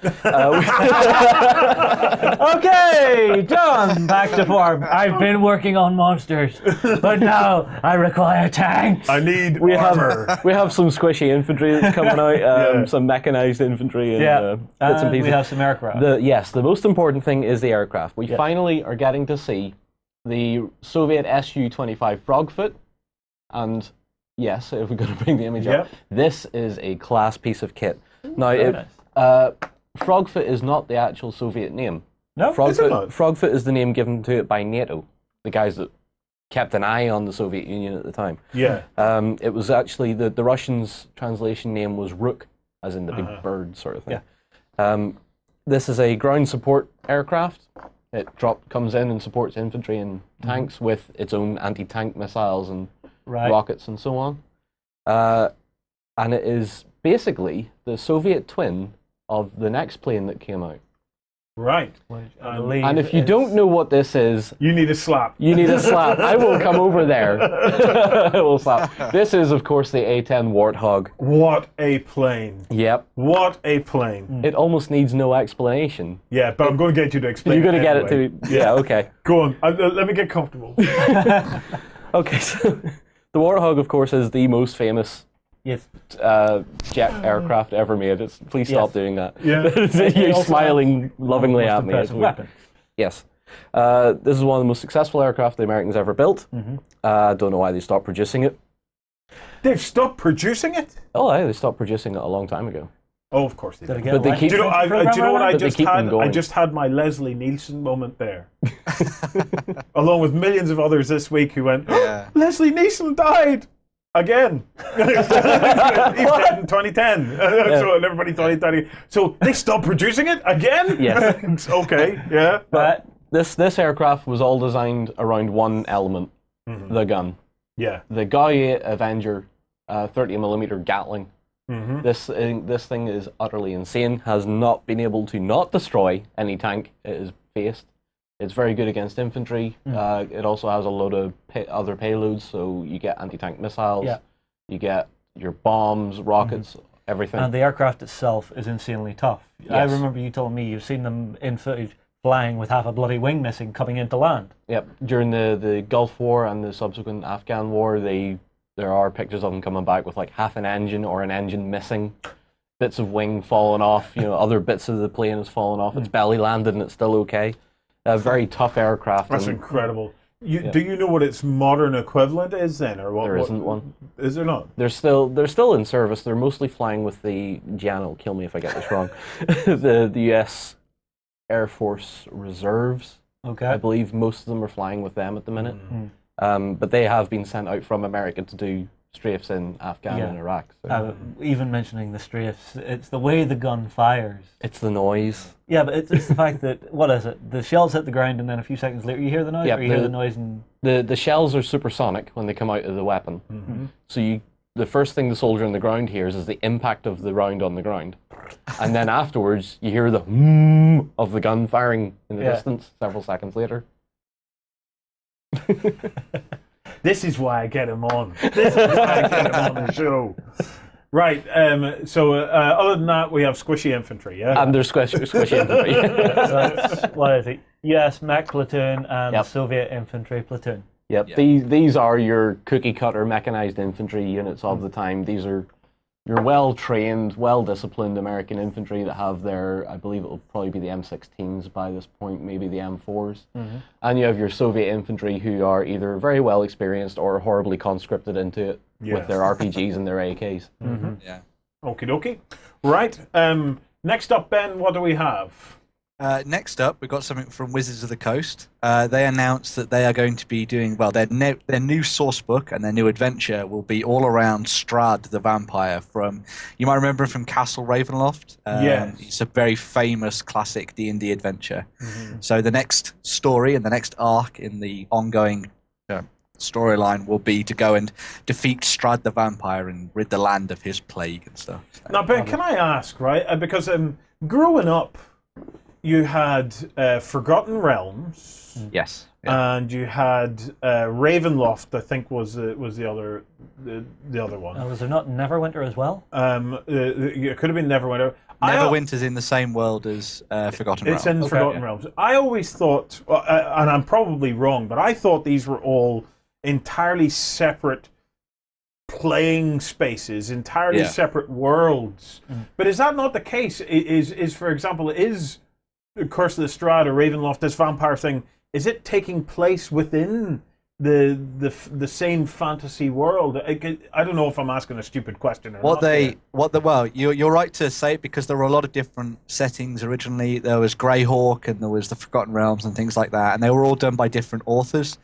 Okay, John, back to form. I've been working on monsters, but now I require tanks. I need armor. We have some squishy infantry that's coming out, some mechanized infantry, and bits and pieces. We have some aircraft. The most important thing is the aircraft. We finally are getting to see the Soviet Su-25 Frogfoot, and yes, if we're going to bring the image up, this is a class piece of kit. Now, Frogfoot is not the actual Soviet name. No, Frogfoot is the name given to it by NATO, the guys that kept an eye on the Soviet Union at the time. Yeah. It was actually, the Russians' translation name was Rook, as in the big bird sort of thing. Yeah. This is a ground support aircraft. It comes in and supports infantry and tanks with its own anti-tank missiles and rockets and so on. And it is basically the Soviet twin of the next plane that came out. Right. I believe And if you don't know what this is, You need a slap. you need a slap. I will come over there. I will slap. This is, of course, the A10 Warthog. What a plane. Yep. What a plane. It almost needs no explanation. Yeah, but I'm going to get you to explain You're going to get it anyway. to... Yeah, okay. Go on. Let me get comfortable. Okay, so the Warthog, of course, is the most famous Yes. jet aircraft ever made. Please stop Yes. doing that. Yeah. You're also smiling lovingly Most at me. impressive weapon. Yes. This is one of the most successful aircraft the Americans ever built. Don't know why they stopped producing it. They've stopped producing it? Oh, yeah, they stopped producing it a long time ago. Oh, of course they Did did. it get But they elected keep- Do you know, into I, the do you know program what I right But they just keep them had? I going. just had my Leslie Nielsen moment there. Along with millions of others this week who went, Yeah. Leslie Nielsen died! Again. He's dead in 2010. So and everybody thought he died. So they stopped producing it again? Yes. Okay, yeah. But This aircraft was all designed around one element, the gun. Yeah. The Gautier Avenger 30mm Gatling. Mm-hmm. This thing is utterly insane. Has not been able to not destroy any tank it has faced. It's very good against infantry. It also has a load of other payloads, so you get anti-tank missiles. Yeah. You get your bombs, rockets, everything. and the aircraft itself is insanely tough. I Yes. remember you telling me you've seen them in footage flying with half a bloody wing missing coming into land. Yep. During the Gulf War and the subsequent Afghan War, there are pictures of them coming back with like half an engine or an engine missing, bits of wing falling off. Other bits of the plane has fallen off. It's belly landed and it's still okay. A very tough aircraft. That's and incredible. Do you know what its modern equivalent is then? Or what? There isn't one. Is there not? They're still in service. They're mostly flying with the Jan will kill me if I get this wrong. the U.S. Air Force Reserves. Okay. I believe most of them are flying with them at the minute. But they have been sent out from America to do strafes in Afghan and Iraq. So. Even mentioning the strafes, it's the way the gun fires. It's the noise. Yeah, but it's the fact that, what is it? The shells hit the ground and then a few seconds later you hear the noise? Yep, or you hear the noise and... The shells are supersonic when they come out of the weapon. So the first thing the soldier on the ground hears is the impact of the round on the ground. And then afterwards, you hear the of the gun firing in the distance several seconds later. This is why I get him on. This is why I get him on the show. Right. So other than that, we have squishy infantry. Yeah. And there's squishy infantry. So that's, what is it? US mech platoon and Soviet infantry platoon. Yep. These are your cookie cutter mechanized infantry units of the time. These are your well-trained, well-disciplined American infantry that have their, I believe it will probably be the M16s by this point, maybe the M4s. And you have your Soviet infantry who are either very well experienced or horribly conscripted into it with their RPGs and their AKs. Yeah. Okie dokie. Right. Next up, Ben, what do we have? Next up, we've got something from Wizards of the Coast. They announced that they are going to be doing, well, their new source book and their new adventure will be all around Strahd the Vampire from, you might remember him from Castle Ravenloft. Yes. It's a very famous classic D&D adventure. So the next story and the next arc in the ongoing storyline will be to go and defeat Strahd the Vampire and rid the land of his plague and stuff. So. Now, Ben, can I ask, right? Because growing up, you had Forgotten Realms. Yes. And you had Ravenloft, I think, was the other one. Was there not Neverwinter as well? It could have been Neverwinter. Neverwinter's in the same world as Forgotten Realms. It's in Forgotten Realms. I always thought, and I'm probably wrong, but I thought these were all entirely separate playing spaces, entirely separate worlds. But is that not the case? Is for example, is Curse of Strahd or Ravenloft, this vampire thing, is it taking place within the same fantasy world? I don't know if I'm asking a stupid question or not. Well, you're right to say it because there were a lot of different settings originally. There was Greyhawk and there was the Forgotten Realms and things like that, and they were all done by different authors.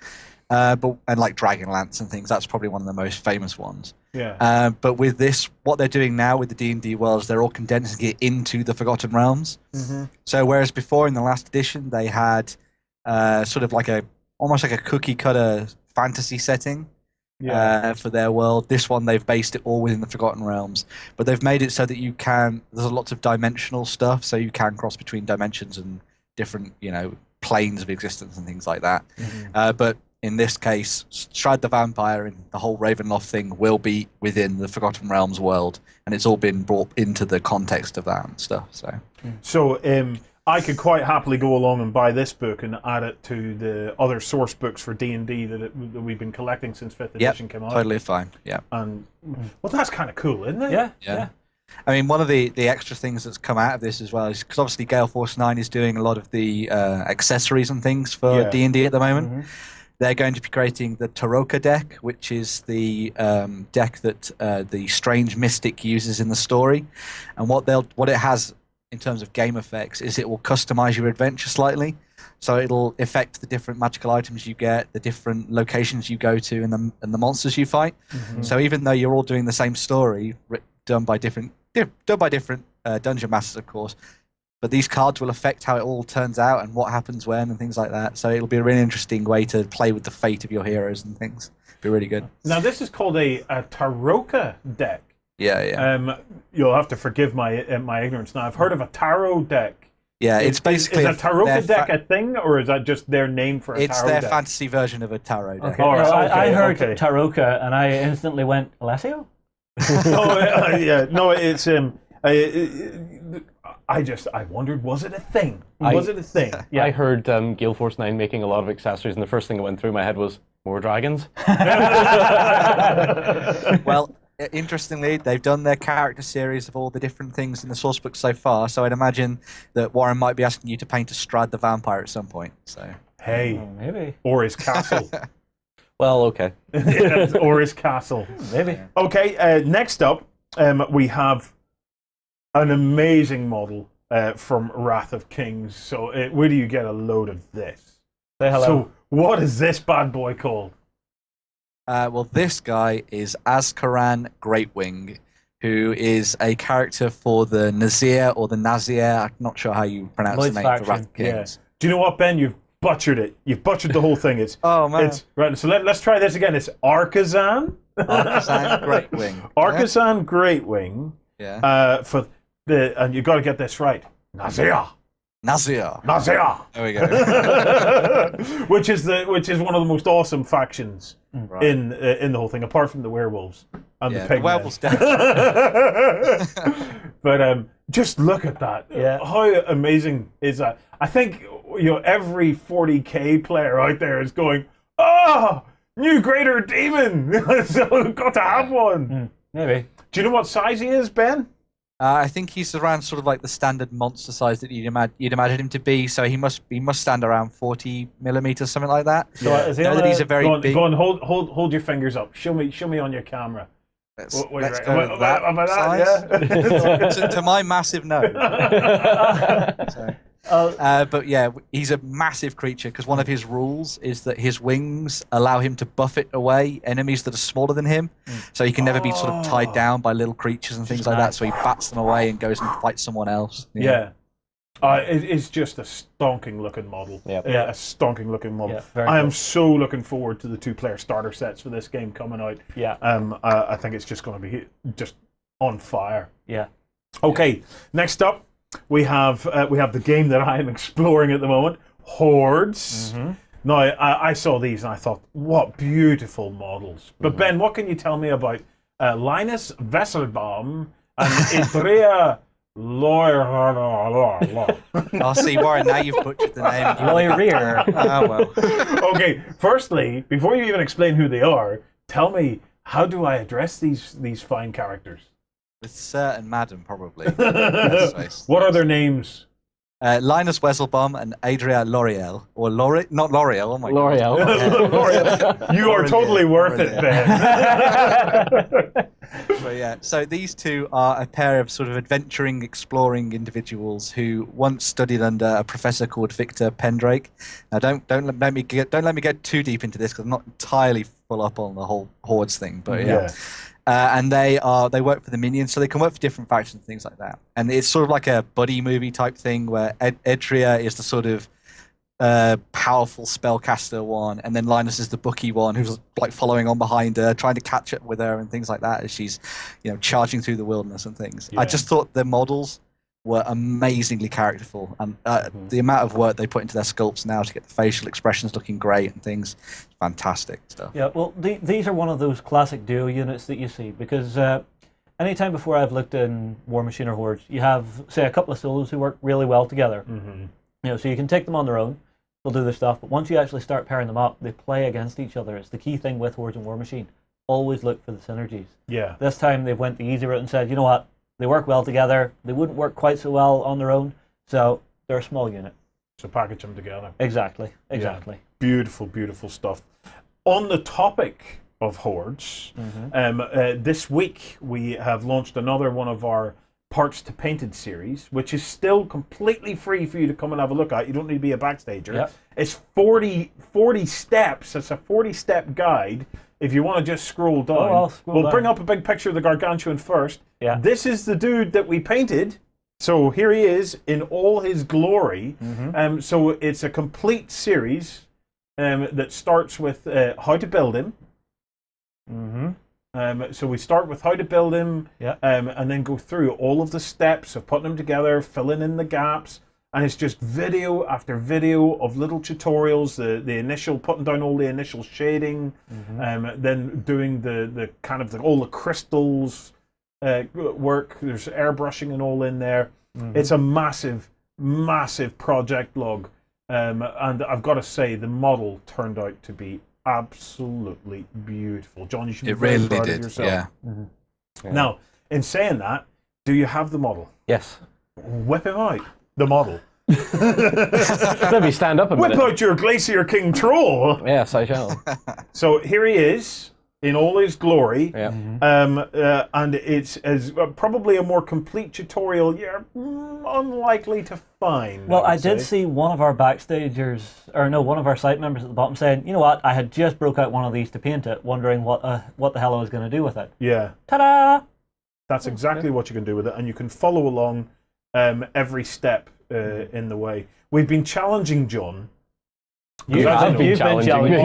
And like Dragonlance and things, that's probably one of the most famous ones. Yeah. But with this, what they're doing now with the D&D worlds, they're all condensing it into the Forgotten Realms. So whereas before in the last edition they had sort of like almost like a cookie cutter fantasy setting for their world, this one they've based it all within the Forgotten Realms. But they've made it so that there's lots of dimensional stuff, so you can cross between dimensions and different, planes of existence and things like that. But in this case, Strahd the Vampire and the whole Ravenloft thing will be within the Forgotten Realms world, and it's all been brought into the context of that and stuff. So I could quite happily go along and buy this book and add it to the other source books for D&D that we've been collecting since 5th edition came out. Totally fine. Yeah. And well, that's kind of cool, isn't it? Yeah. I mean, one of the extra things that's come out of this as well is because obviously Gale Force 9 is doing a lot of the accessories and things for D&D at the moment. They're going to be creating the Taroka deck, which is the deck that the Strange Mystic uses in the story. And what it has in terms of game effects is it will customize your adventure slightly. So it'll affect the different magical items you get, the different locations you go to, and the monsters you fight. So even though you're all doing the same story, done by different dungeon masters, of course, but these cards will affect how it all turns out and what happens when and things like that. So it'll be a really interesting way to play with the fate of your heroes and things. Be really good. Now this is called a Taroka deck. Yeah. You'll have to forgive my ignorance. Now I've heard of a tarot deck. Yeah, it's basically is a Taroka deck a thing, or is that just their name for a tarot deck? It's their fantasy version of a tarot deck. Okay. I heard Taroka and I instantly went, Alessio? No, it's I wondered, was it a thing? Was it a thing? Yeah, I heard Gale Force 9 making a lot of accessories, and the first thing that went through my head was, more dragons? Well, interestingly, they've done their character series of all the different things in the source book so far, so I'd imagine that Warren might be asking you to paint a Strahd the Vampire at some point. So hey, maybe. Or his castle. Well, okay. Or his castle. Maybe. Okay, next up, we have an amazing model from Wrath of Kings. So where do you get a load of this? Say hello. So what is this bad boy called? Well, this guy is Arkazan Greatwing, who is a character for the Nasier or the Nasier. I'm not sure how you pronounce Lloyd's the name for faction. Wrath of Kings. Do you know what, Ben? You've butchered it. You've butchered the whole thing. It's Oh, man. It's right. So let's try this again. It's Arkazan. Arkazan Greatwing. Arkazan Greatwing. Yeah. And you got to get this right. Nasier. Nasier. Nasier. There we go. which is one of the most awesome factions Right. in the whole thing, apart from the werewolves and the The pigmen. werewolves But just look at that. Yeah. How amazing is that? I think every 40k player out there is going, "Oh, new greater demon!" So we've got to have one. Maybe. Do you know what size he is, Ben? I think he's around sort of like the standard monster size that you'd imagine him to be. So he must stand around 40 millimeters, something like that. So is he know on that he's a very Go on, big. go on, hold your fingers up. Show me on your camera. Let's What do you let's reckon? go with About that that, size. yeah? to my massive no. So, but yeah, he's a massive creature because one of his rules is that his wings allow him to buffet away enemies that are smaller than him. So he can never be sort of tied down by little creatures and things like that. So he bats them away and goes and fights someone else. Yeah. It's just a stonking looking model. Yep. Yeah, a stonking looking model. Yeah, very I am cool. so looking forward to the 2-player starter sets for this game coming out. Yeah. I think it's just going to be just on fire. Yeah. Okay, next up we have the game that I am exploring at the moment, Hordes. Now I saw these and I thought, what beautiful models. But Ben, what can you tell me about Linus Vesselbaum and Idrea I'll see, Warren. Now you've butchered the name. Lawyer. Well. Okay, firstly, before you even explain who they are, tell me, how do I address these fine characters? With Sir and Madam, probably. Let's face What are it. their names? Linus Wesselbaum and Adria L'Oreal. Or not L'Oreal, oh my L'Oreal. God. You are totally worth it, Ben. But yeah, so these two are a pair of sort of adventuring, exploring individuals who once studied under a professor called Victor Pendrake. Now, don't let me get too deep into this because I'm not entirely full up on the whole Hordes thing. But yeah. And they work for the Minions, so they can work for different factions and things like that. And it's sort of like a buddy movie type thing where Edria is the sort of powerful spellcaster one, and then Linus is the bookie one who's like following on behind her, trying to catch up with her and things like that as she's charging through the wilderness and things. Yeah. I just thought the models were amazingly characterful, and the amount of work they put into their sculpts now to get the facial expressions looking great and things, fantastic stuff. Yeah, well, these are one of those classic duo units that you see, because anytime before I've looked in War Machine or Hordes, you have, say, a couple of solos who work really well together. You know, so you can take them on their own, they'll do their stuff, but once you actually start pairing them up, they play against each other. It's the key thing with Hordes and War Machine. Always look for the synergies. Yeah. This time they went the easy route and said, you know what, they work well together. They wouldn't work quite so well on their own, so they're a small unit. So package them together. Exactly. Yeah. Beautiful, beautiful stuff. On the topic of Hordes, this week we have launched another one of our Parts to Painted series, which is still completely free for you to come and have a look at. You don't need to be a backstager. Yep. It's 40 steps. It's a 40-step guide. If you want to just scroll down, we'll bring up a big picture of the Gargantuan first. Yeah. This is the dude that we painted. So here he is in all his glory. So it's a complete series that starts with how to build him. So we start with how to build him, and then go through all of the steps of putting them together, filling in the gaps. And it's just video after video of little tutorials, the initial, putting down all the initial shading, then doing the kind of all the crystals work. There's airbrushing and all in there. It's a massive, massive project log. And I've got to say, the model turned out to be absolutely beautiful. John, you should be very proud of yourself. Yeah. Now, in saying that, do you have the model? Yes. Whip him out. The model. Let me stand up a minute. Whip out your Glacier King troll. Yes, I shall. So here he is in all his glory. Yeah. And it's as probably a more complete tutorial you're unlikely to find. Well, I did see one of our backstagers, or no, one of our site members at the bottom saying, you know what, I had just broke out one of these to paint it, wondering what the hell I was going to do with it. Yeah. Ta-da! That's exactly what you can do with it, and you can follow along every step in the way. We've been challenging John. You've been challenging me. Do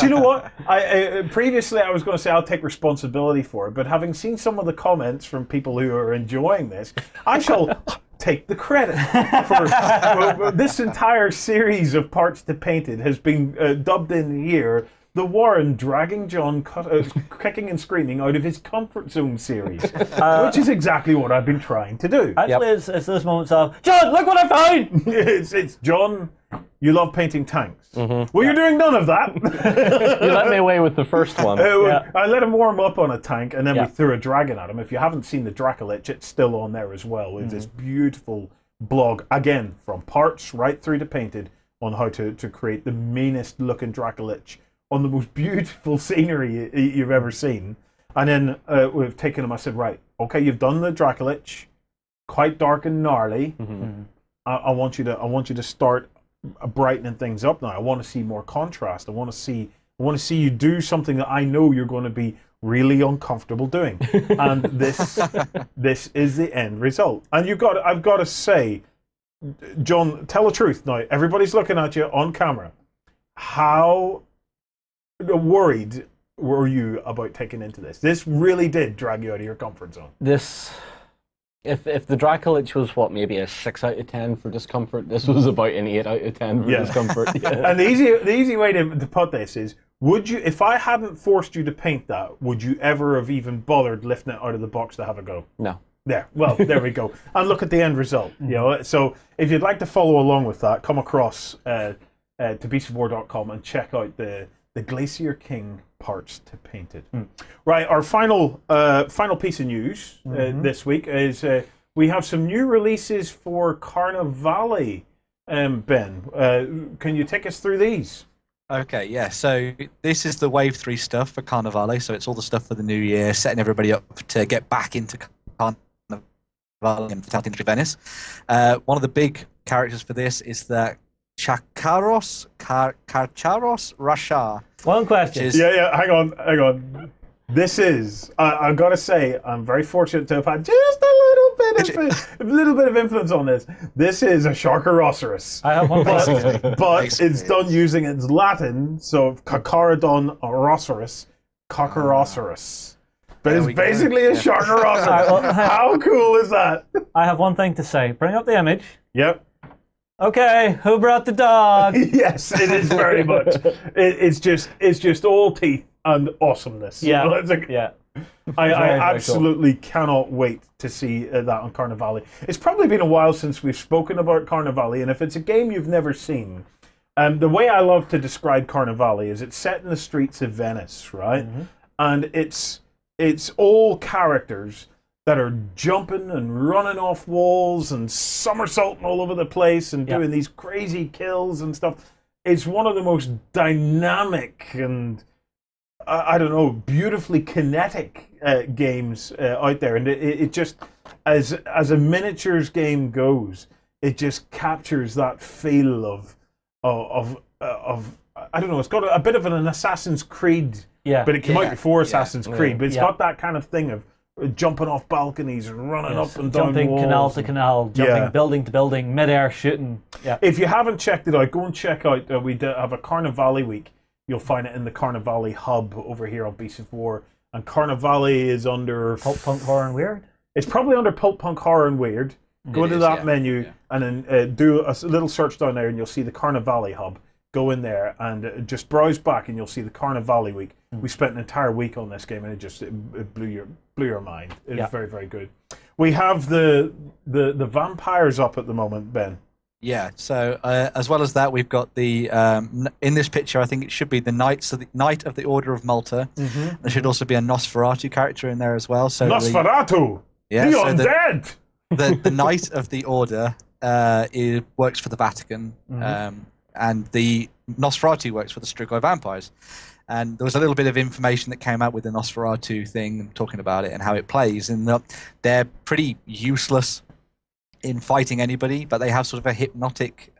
you know what? Previously I was going to say I'll take responsibility for it, but having seen some of the comments from people who are enjoying this, I shall take the credit for this entire series of Parts to Painted has been dubbed in here the Warren dragging John kicking and screaming out of his comfort zone series, which is exactly what I've been trying to do. Actually, it's those moments of, John, look what I found! It's John, you love painting tanks. Well, you're doing none of that. You let me away with the first one. I let him warm up on a tank, and then we threw a dragon at him. If you haven't seen the Dracolich, it's still on there as well. It's this beautiful blog, again, from parts right through to painted, on how to create the meanest looking Dracolich on the most beautiful scenery you've ever seen. And then we've taken him, I said, right, okay, you've done the Dracolich, quite dark and gnarly. I want you to start brightening things up now. I want to see more contrast. I want to see you do something that I know you're going to be really uncomfortable doing. And this is the end result. And I've got to say, John, tell the truth now. Everybody's looking at you on camera. How worried were you about taking into this? This really did drag you out of your comfort zone. If the Dracolich was maybe a 6 out of 10 for discomfort, this was about an 8 out of 10 for discomfort. And the easy way to put this is, would you, if I hadn't forced you to paint that, would you ever have even bothered lifting it out of the box to have a go? No. There we go. And look at the end result. You know, so if you'd like to follow along with that, come across to beastofwar.com and check out the Glacier King Parts to Painted. Right, our final piece of news this week is we have some new releases for Carnevale. Ben, can you take us through these? Okay, yeah. So this is the Wave 3 stuff for Carnevale. So it's all the stuff for the new year, setting everybody up to get back into Carnevale and into Venice. One of the big characters for this is the Carcharos Rasha. One question. Hang on. This is, I've got to say, I'm very fortunate to have had just a little bit of influence on this. This is a Sharkarosaurus. I have one question. But it's done using its Latin, so Carcharodon Rosaurus, Cockorosaurus. but it's we go. basically a Sharknerossa. well, How cool is that? I have one thing to say. Bring up the image. Yep. Okay, who brought the dog? Yes, it is very much. It's just all teeth and awesomeness. Yeah, You know, it's like- yeah. I very absolutely cannot wait to see that on Carnevale. It's probably been a while since we've spoken about Carnevale, and if it's a game you've never seen, the way I love to describe Carnevale is it's set in the streets of Venice, right? And it's all characters that are jumping and running off walls and somersaulting all over the place and doing these crazy kills and stuff. It's one of the most dynamic and I don't know, beautifully kinetic games out there, and it just as a miniatures game goes, it just captures that feel of I don't know. It's got a bit of an Assassin's Creed, but it came out before Assassin's Creed, but it's got that kind of thing of jumping off balconies and running up and down jumping walls. canal to canal, jumping building to building, mid-air shooting. Yeah. If you haven't checked it out, go and check out. We have a Carnevale week. You'll find it in the Carnevale hub over here on Beasts of War. And Carnevale is under... Pulp Punk Horror and Weird? It's probably under Pulp Punk Horror and Weird. Go into that menu and then do a little search down there and you'll see the Carnevale hub. Go in there and just browse back and you'll see the Carnevale week. We spent an entire week on this game and it blew your mind. It was very, very good. We have the vampires up at the moment, Ben. Yeah, so as well as that, we've got the in this picture, I think it should be the Knight of the Order of Malta. There should also be a Nosferatu character in there as well. So Nosferatu, the undead. The Knight of the Order works for the Vatican, and the Nosferatu works for the Strigoi vampires. And there was a little bit of information that came out with the Nosferatu thing, talking about it and how it plays, and they're pretty useless in fighting anybody, but they have sort of a hypnotic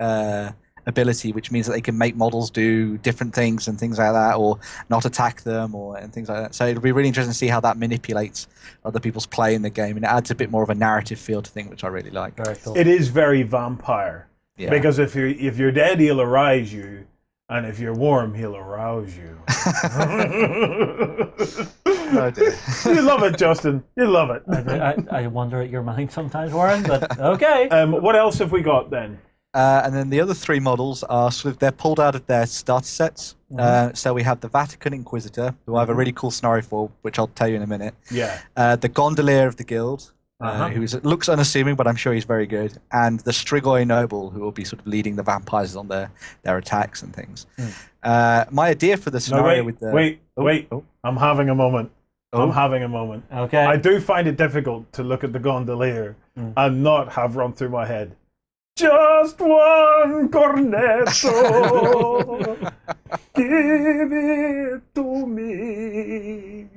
ability, which means that they can make models do different things and things like that, or not attack them, and things like that. So it'll be really interesting to see how that manipulates other people's play in the game, and it adds a bit more of a narrative feel to things, which I really like. Very cool. It is very vampire, because if you're dead, he'll arise you, and if you're warm, he'll arouse you. Oh dear. You love it, Justin. You love it. I wonder at your mind sometimes, Warren, but okay. What else have we got then? And then the other three models are they're pulled out of their starter sets. So we have the Vatican Inquisitor, who I have a really cool scenario for, which I'll tell you in a minute. Yeah. The Gondolier of the Guild, who looks unassuming, but I'm sure he's very good. And the Strigoi Noble, who will be sort of leading the vampires on their attacks and things. My idea for the scenario wait. I'm having a moment. I'm having a moment. Okay. I do find it difficult to look at the Gondolier and not have run through my head. Just one cornetto, give it to me.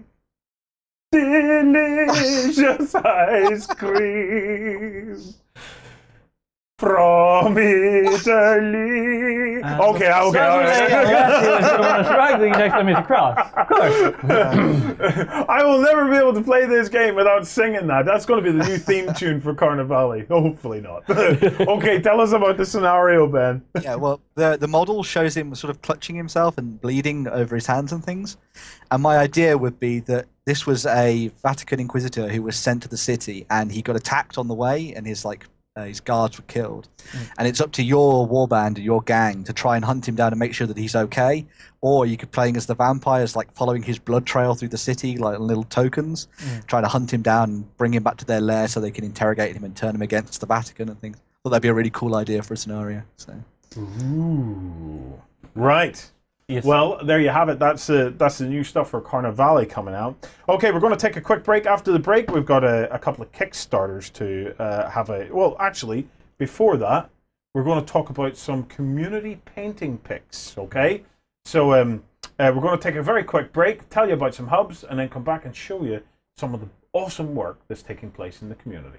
Delicious ice cream from Italy. Okay. Struggling next time he's across. Of course. I will never be able to play this game without singing that. That's going to be the new theme tune for Carnevale. Hopefully not. Okay, tell us about the scenario, Ben. Yeah, well, the model shows him sort of clutching himself and bleeding over his hands and things. And my idea would be that this was a Vatican Inquisitor who was sent to the city, and he got attacked on the way, and his guards were killed. And it's up to your warband or your gang to try and hunt him down and make sure that he's okay. Or you could play as the vampires, like following his blood trail through the city, like little tokens, trying to hunt him down and bring him back to their lair so they can interrogate him and turn him against the Vatican and things. I thought that'd be a really cool idea for a scenario. So. Ooh. Right. Yes. Well, there you have it. That's the new stuff for Carnevale coming out. Okay, we're going to take a quick break. After the break, we've got a couple of Kickstarters to have a... Well, actually, before that, we're going to talk about some community painting picks, okay? So we're going to take a very quick break, tell you about some hubs, and then come back and show you some of the awesome work that's taking place in the community.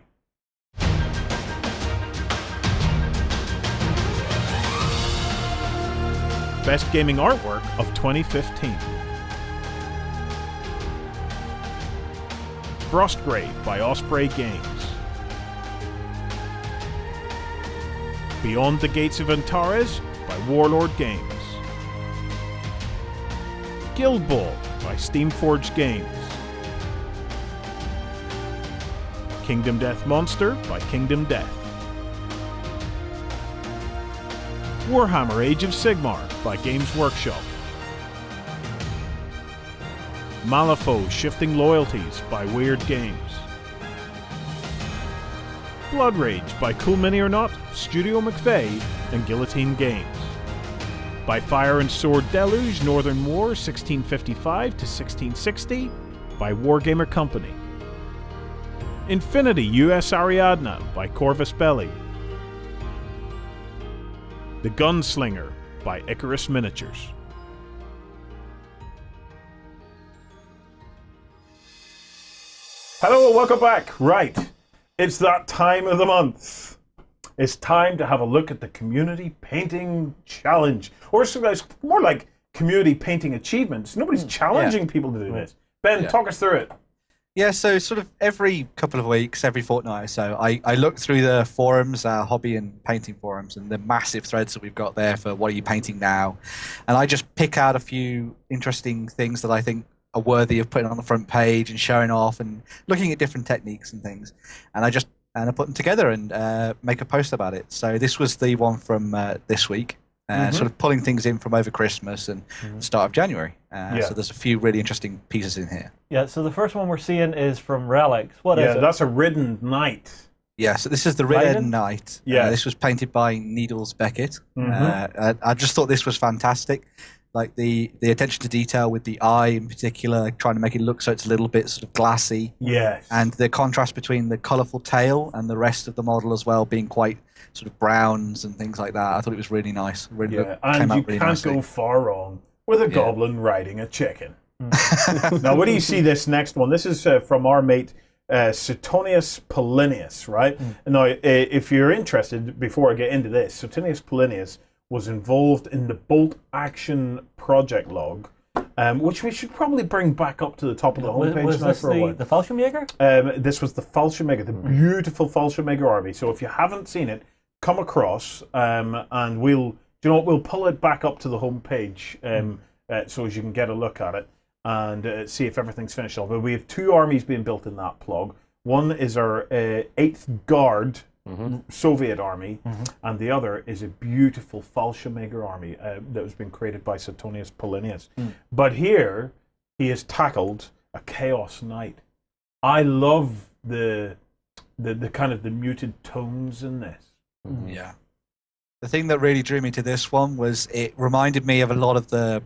Best Gaming Artwork of 2015. Frostgrave by Osprey Games. Beyond the Gates of Antares by Warlord Games. Guild Ball by SteamForged Games. Kingdom Death Monster by Kingdom Death. Warhammer Age of Sigmar by Games Workshop. Malifaux Shifting Loyalties by WYRD Games. Blood Rage by Cool Mini or Not, Studio McVeigh, and Guillotine Games. By Fire and Sword Deluge, Northern War 1655 to 1660 by Wargamer Company. Infinity US Ariadna by Corvus Belli. The Gunslinger by Icarus Miniatures. Hello and welcome back. Right, it's that time of the month. It's time to have a look at the Community Painting Challenge. Or it's more like Community Painting Achievements. Nobody's challenging people to do this. Ben, talk us through it. Yeah, so sort of every couple of weeks, every fortnight or so, I look through the forums, hobby and painting forums, and the massive threads that we've got there for what are you painting now. And I just pick out a few interesting things that I think are worthy of putting on the front page and showing off and looking at different techniques and things. And I put them together and make a post about it. So this was the one from this week. Sort of pulling things in from over Christmas and the start of January. So there's a few really interesting pieces in here. Yeah, so the first one we're seeing is from Relics. What is it? Yeah, that's a Ridden Knight. Yeah, so this is the Ridden Knight. Yeah. This was painted by Needles Beckett. I just thought this was fantastic. Like the attention to detail with the eye in particular, trying to make it look so it's a little bit sort of glassy. Yes. And the contrast between the colourful tail and the rest of the model as well being quite sort of browns and things like that. I thought it was really nice. Really and you really can't nicely. go far wrong with a goblin riding a chicken. Now, where do you see this next one? This is from our mate Suetonius Polinius, right? Now, if you're interested, before I get into this, Suetonius Polinius was involved in the Bolt Action project log, which we should probably bring back up to the top of the homepage was now this for a while. the Fallschirmjäger? This was the Fallschirmjäger, the beautiful Fallschirmjäger army. So if you haven't seen it, come across, and we'll pull it back up to the homepage, so as you can get a look at it and see if everything's finished off. But we have two armies being built in that plug. One is our 8th Guard Soviet army, and the other is a beautiful Fallschirmjäger army that has been created by Suetonius Polinius. But here he has tackled a Chaos Knight. I love the kind of the muted tones in this. Yeah. The thing that really drew me to this one was it reminded me of a lot of the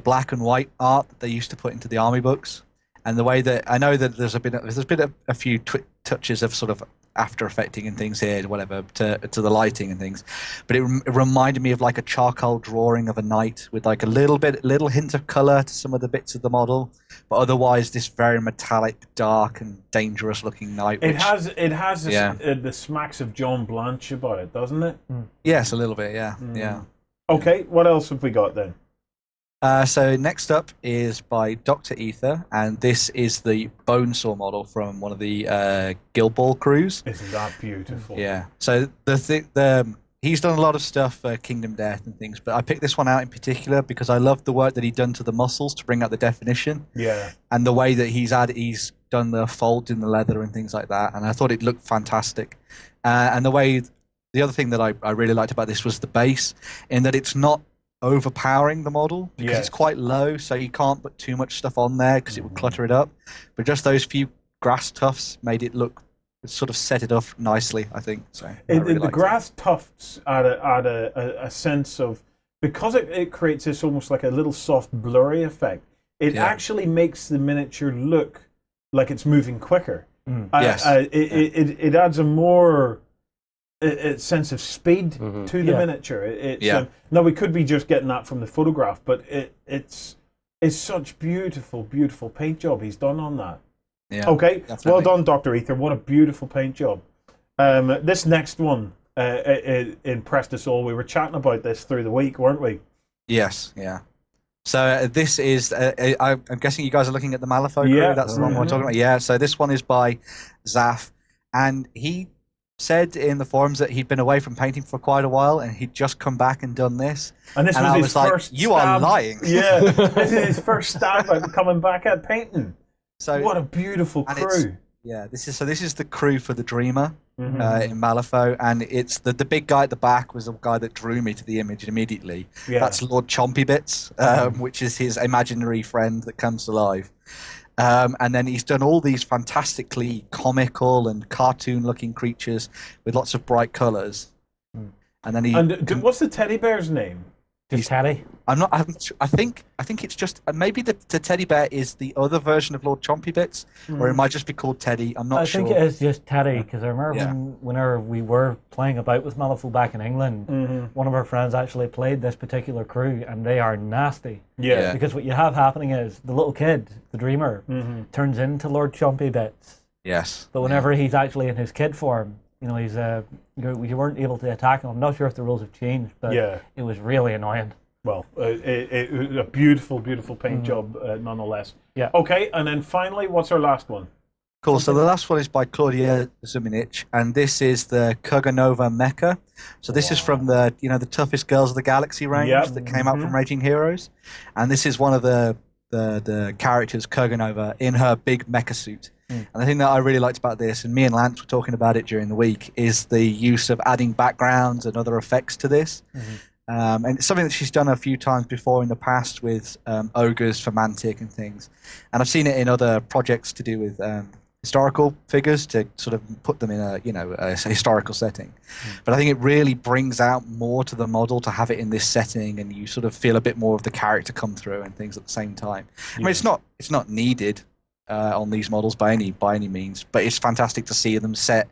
black and white art that they used to put into the army books, and the way that I know that there's been a few touches of sort of after effecting and things here, whatever, to the lighting and things, but it reminded me of like a charcoal drawing of a knight with like a little hint of color to some of the bits of the model, but otherwise this very metallic, dark and dangerous looking knight. It has the smacks of John Blanche about it, doesn't it? Yes, a little bit, yeah. Okay, what else have we got then? So next up is by Dr. Ether, and this is the Bonesaw model from one of the Guild Ball crews. Isn't that beautiful? Yeah. So he's done a lot of stuff for Kingdom Death and things, but I picked this one out in particular because I love the work that he'd done to the muscles to bring out the definition. Yeah. And the way that he's done the folds in the leather and things like that, and I thought it looked fantastic. And the other thing that I really liked about this was the base, in that it's not overpowering the model because it's quite low, so you can't put too much stuff on there because it would clutter it up. But just those few grass tufts made it look, sort of set it off nicely, I think. So the grass tufts add a sense of, because it creates this almost like a little soft blurry effect. It actually makes the miniature look like it's moving quicker. Yes. It adds a more a sense of speed to the miniature. Now we could be just getting that from the photograph, but it's such beautiful paint job he's done on that. Yeah, okay, definitely. Well done, Dr. Ether. What a beautiful paint job. This next one impressed us all. We were chatting about this through the week, weren't we? Yes, yeah. So this is, I'm guessing you guys are looking at the Malifaux crew. Yeah. That's the one we're talking about. Yeah, so this one is by Zaf, and he said in the forums that he'd been away from painting for quite a while and he'd just come back and done this. And this was I his was like, first you are stab. lying. Yeah, this is his first stab at coming back at painting. So what a beautiful crew. Yeah, this is the crew for the Dreamer in Malifaux, and it's the big guy at the back was the guy that drew me to the image immediately. Yeah. That's Lord Chompy Bits, which is his imaginary friend that comes to life. And then he's done all these fantastically comical and cartoon-looking creatures with lots of bright colours. And then what's the teddy bear's name? Just Teddy. I think it's just maybe the teddy bear is the other version of Lord Chompy Bits, or it might just be called Teddy. I'm not sure. I think it is just Teddy, because I remember whenever we were playing about with Malifaux back in England, one of our friends actually played this particular crew, and they are nasty. Yeah. Because what you have happening is the little kid, the Dreamer, turns into Lord Chompy Bits. Yes. But whenever he's actually in his kid form, he's you weren't able to attack him. I'm not sure if the rules have changed, but it was really annoying. Well, it was a beautiful, beautiful paint job, nonetheless. Yeah. Okay, and then finally, what's our last one? Cool. So the last one is by Claudia Zuminich, and this is the Kurganova Mecha. So this is from the the Toughest Girls of the Galaxy range that came out from Raging Heroes, and this is one of the characters, Kurganova, in her big mecha suit. And the thing that I really liked about this, and me and Lance were talking about it during the week, is the use of adding backgrounds and other effects to this. And it's something that she's done a few times before in the past with ogres for Mantic and things. And I've seen it in other projects to do with historical figures to sort of put them in a historical setting. But I think it really brings out more to the model to have it in this setting, and you sort of feel a bit more of the character come through and things at the same time. I mean, it's not needed on these models by any means, but it's fantastic to see them set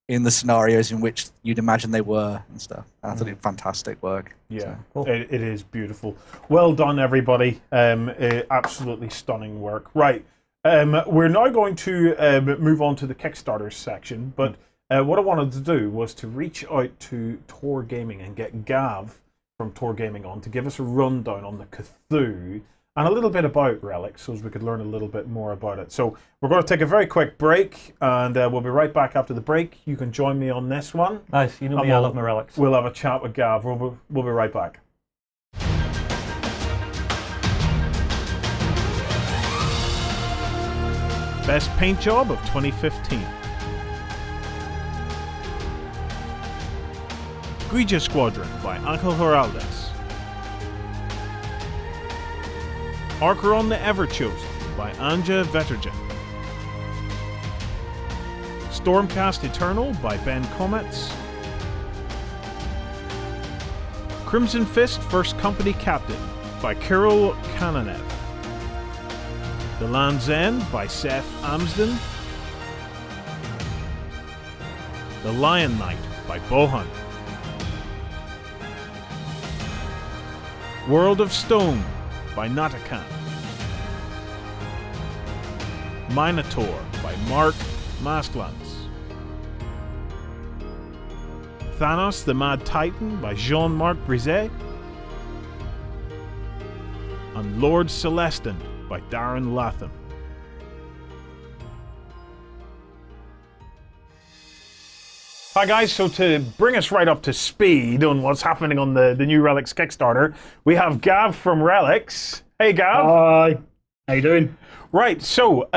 in the scenarios in which you'd imagine they were and stuff. I thought it was fantastic work. Yeah, so, cool. it is beautiful. Well done, everybody. Absolutely stunning work. Right, we're now going to move on to the Kickstarter section, but what I wanted to do was to reach out to Tor Gaming and get Gav from Tor Gaming on to give us a rundown on the Cthulhu and a little bit about relics, so as we could learn a little bit more about it. So we're going to take a very quick break, and we'll be right back after the break. You can join me on this one. Nice, you know me, I love my relics. We'll have a chat with Gav. We'll be right back. Best paint job of 2015. Guija Squadron by Ángel Heraldez. Archeron the Everchosen by Anja Vetergen. Stormcast Eternal by Ben Comets. Crimson Fist First Company Captain by Kirill Kananev. The Land's End by Seth Amsden. The Lion Knight by Bohan. World of Stone by Natakan. Minotaur by Mark Masklans. Thanos the Mad Titan by Jean-Marc Brizet. And Lord Celestin by Darren Latham. Hi guys, so to bring us right up to speed on what's happening on the new Relics Kickstarter, we have Gav from Relics. Hey Gav. Hi. How you doing? Right, so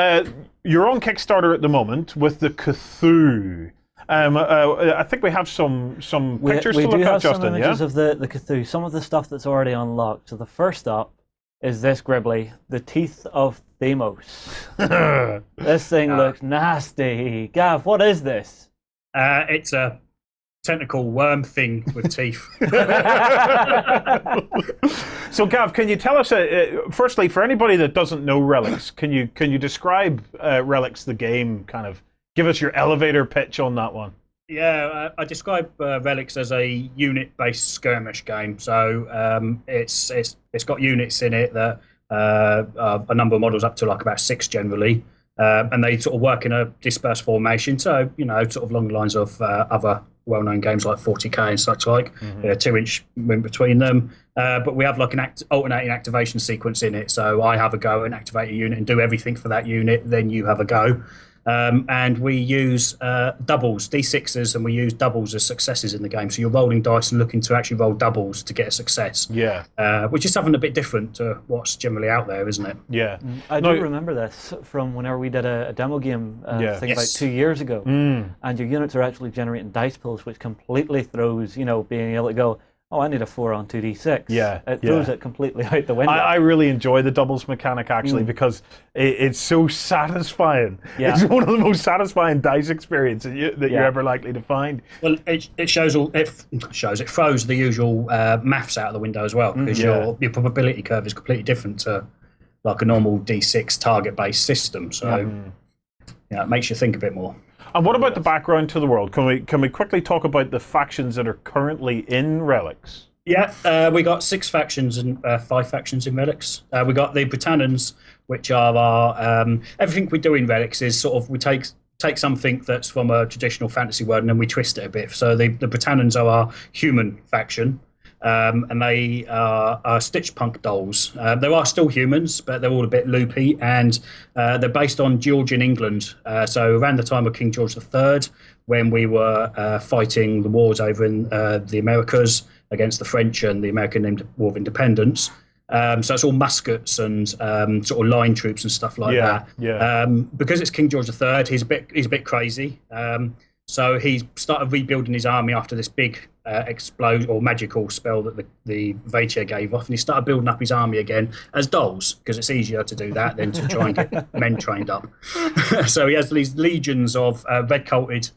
you're on Kickstarter at the moment with the Cthulhu. I think we have some pictures to look at, Justin, some images of the Cthulhu, some of the stuff that's already unlocked. So the first up is this Gribbly, the Teeth of Themos. This thing looks nasty. Gav, what is this? It's a tentacle worm thing with teeth. So, Gav, can you tell us, firstly, for anybody that doesn't know Relics, can you describe Relics, the game, kind of give us your elevator pitch on that one? Yeah, I describe Relics as a unit-based skirmish game. So it's got units in it that a number of models up to like about 6 generally. And they sort of work in a dispersed formation, so sort of along the lines of other well-known games like 40k and such like. 2-inch in between them, but we have like an alternating activation sequence in it. So I have a go and activate a unit and do everything for that unit. Then you have a go. And we use doubles, D6s, and we use doubles as successes in the game. So you're rolling dice and looking to actually roll doubles to get a success. Yeah. Which is something a bit different to what's generally out there, isn't it? Yeah. I do remember this from whenever we did a demo game I think about 2 years ago. And your units are actually generating dice pools, which completely throws, being able to go, oh, I need a 4 on 2d6. Yeah, It throws it completely out the window. I really enjoy the doubles mechanic, actually, because it's so satisfying. Yeah. It's one of the most satisfying dice experiences that you're ever likely to find. Well, it throws the usual maths out of the window as well, because your probability curve is completely different to like a normal D6 target-based system. So it makes you think a bit more. And what about the background to the world? Can we quickly talk about the factions that are currently in Relics? Yeah, we got 6 factions and 5 factions in Relics. We got the Britannons, which are our everything we do in Relics is sort of we take something that's from a traditional fantasy world and then we twist it a bit. So the Britannons are our human faction. And they are Stitch Punk dolls. There are still humans, but they're all a bit loopy, and they're based on Georgian England. So around the time of King George III, when we were fighting the wars over in the Americas against the French and the American War of Independence. So it's all muskets and sort of line troops and stuff like that. Yeah. Because it's King George III, he's a bit crazy. So he started rebuilding his army after this big explode or magical spell that the Vaetier gave off, and he started building up his army again as dolls because it's easier to do that than to try and get men trained up. So he has these legions of red-coated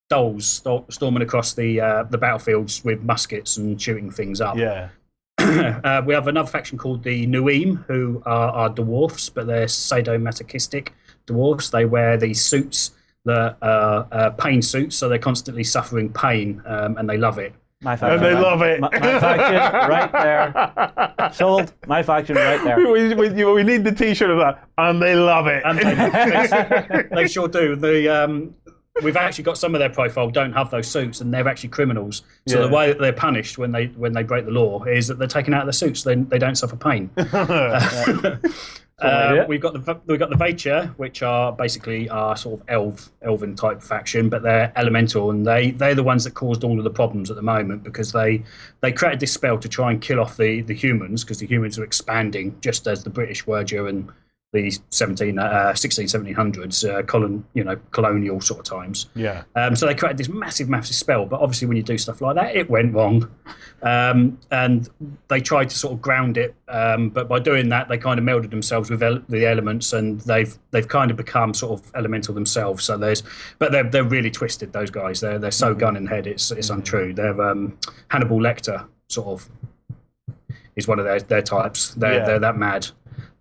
dolls storming across the battlefields with muskets and shooting things up. Yeah. We have another faction called the Nuim, who are dwarfs, but they're sadomasochistic dwarfs. They wear these suits that are pain suits, so they're constantly suffering pain, and they love it. My faction, And they love it. My faction right there. Sold. My faction right there. We need the T-shirt of that, and they love it. And they sure do. We've actually got some of their profile don't have those suits, and they're actually criminals. So the way that they're punished when they break the law is that they're taken out of the suits. They don't suffer pain. We've got the Vaetier, which are basically our sort of elven type faction, but they're elemental, and they're the ones that caused all of the problems at the moment because they created this spell to try and kill off the humans because the humans are expanding just as the British were during the 1700s, colonial sort of times. Yeah. So they created this massive spell, but obviously when you do stuff like that, it went wrong. And they tried to sort of ground it, but by doing that, they kind of melded themselves with the elements, and they've kind of become sort of elemental themselves. So but they're really twisted. Those guys, they're so gun in head, it's untrue. They're Hannibal Lecter sort of is one of their types. They're that mad.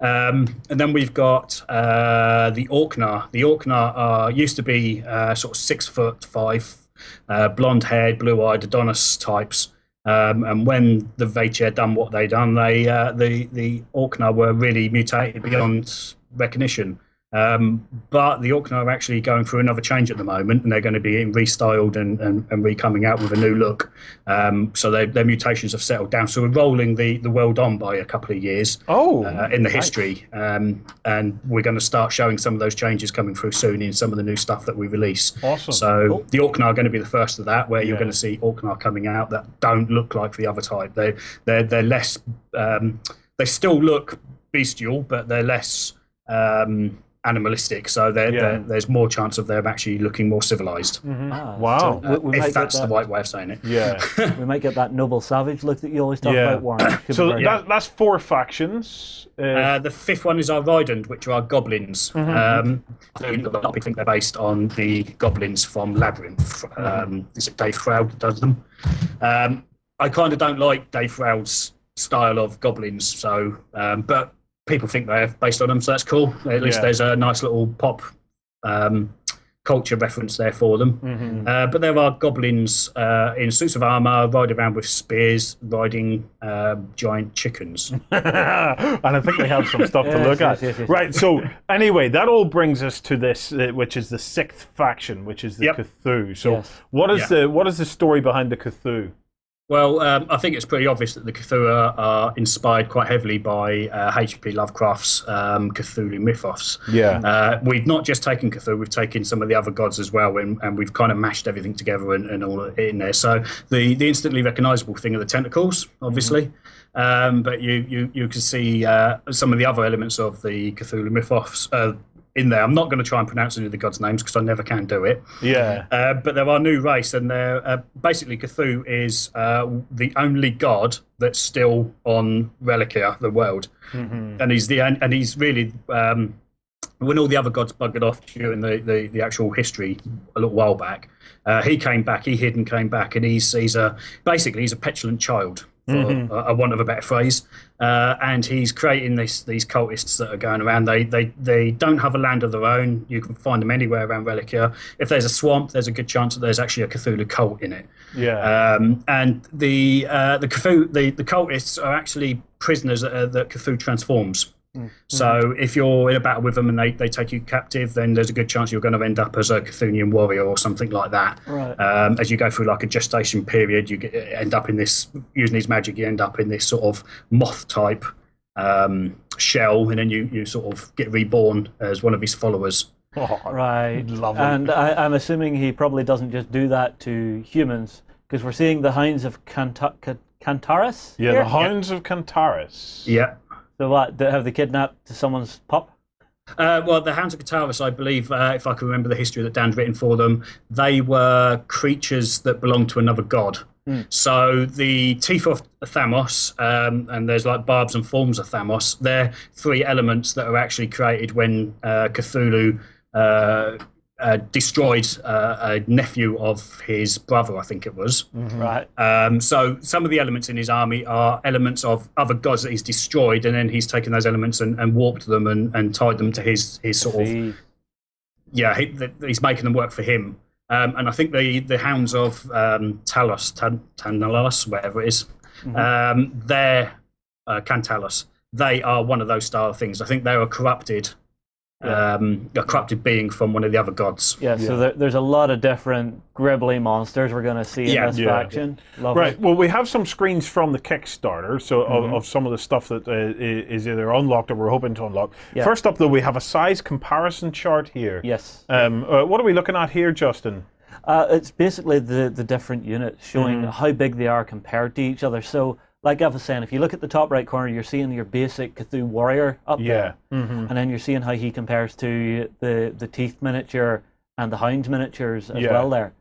And then we've got the Orknar. The Orknar used to be sort of 6'5", blonde-haired, blue-eyed Adonis types. And when the Vaetier done what they done, the Orknar were really mutated beyond recognition. But the Orknar are actually going through another change at the moment, and they're going to be restyled and re-coming out with a new look. So their mutations have settled down. So we're rolling the world on by a couple of years in the history. And we're going to start showing some of those changes coming through soon in some of the new stuff that we release. Awesome. So the Orknar are going to be the first of that, where you're going to see Orknar coming out that don't look like the other type. They're less... they still look bestial, but they're less... animalistic, so there's more chance of them actually looking more civilized. Wow. So if that's the right way of saying it. Yeah. We might get that noble savage look that you always talk about, Warren. So that's 4 factions. The 5th one is our Rydend, which are our goblins. A lot of people think they're based on the goblins from Labyrinth. Is it Dave Froud that does them? I kind of don't like Dave Froud's style of goblins, so but people think they're based on them, so that's cool. At least there's a nice little pop culture reference there for them. But there are goblins in suits of armour, riding around with spears, riding giant chickens. And I think we have some stuff to look at. Yes. Right, so anyway, that all brings us to this, which is the 6th faction, which is the Cthulhu. So what is the story behind the Cthulhu? Well, I think it's pretty obvious that the Cthulhu are inspired quite heavily by H.P. Lovecraft's Cthulhu mythos. Yeah. We've not just taken Cthulhu, we've taken some of the other gods as well, and we've kind of mashed everything together and all in there. So the instantly recognisable thing are the tentacles, obviously. But you can see some of the other elements of the Cthulhu mythos in there. I'm not going to try and pronounce any of the gods' names because I never can do it. Yeah. But there are new race, and they're basically Cthulhu is the only god that's still on Reliquia, the world, and he's really when all the other gods buggered off during the actual history a little while back, he came back, he hid and came back, and he's a petulant child. For a want of a better phrase, and he's creating these cultists that are going around. They don't have a land of their own. You can find them anywhere around Reliquia. If there's a swamp, there's a good chance that there's actually a Cthulhu cult in it. Yeah. And the Cthulhu, the cultists are actually prisoners that Cthulhu transforms. So if you're in a battle with them and they take you captive, then there's a good chance you're going to end up as a Cthulhian warrior or something like that. Right. As you go through like a gestation period, you end up in this, using his magic, you end up in this sort of moth type shell, and then you sort of get reborn as one of his followers. Right. Lovely. And I'm assuming he probably doesn't just do that to humans, because we're seeing the Hounds of Cantaris. Yeah, here? the Hounds of Cantaris. Yeah. So what? Have they kidnapped someone's pup? Well, the Hounds of Cantaris, I believe, if I can remember the history that Dan's written for them, they were creatures that belonged to another god. So the teeth of Thamos, and there's like barbs and forms of Thamos, they're three elements that are actually created when Cthulhu destroyed a nephew of his brother, I think it was. Right. So some of the elements in his army are elements of other gods that he's destroyed, and then he's taken those elements and warped them and tied them to his sort of... Yeah, he's making them work for him. And I think the Hounds of Tanalos, whatever it is, they're Cantalos. They are one of those style things. I think they're a corrupted being from one of the other gods. Yeah, so there's a lot of different gribbly monsters we're going to see in this faction. Lovely. Right, well, we have some screens from the Kickstarter, so of some of the stuff that is either unlocked or we're hoping to unlock. Yeah. First up, though, we have a size comparison chart here. Yes. What are we looking at here, Justin? It's basically the different units showing how big they are compared to each other. So, like I was saying, if you look at the top right corner, you're seeing your basic Cthulhu warrior up there. And then you're seeing how he compares to the Teeth miniature and the Hound miniatures as well there.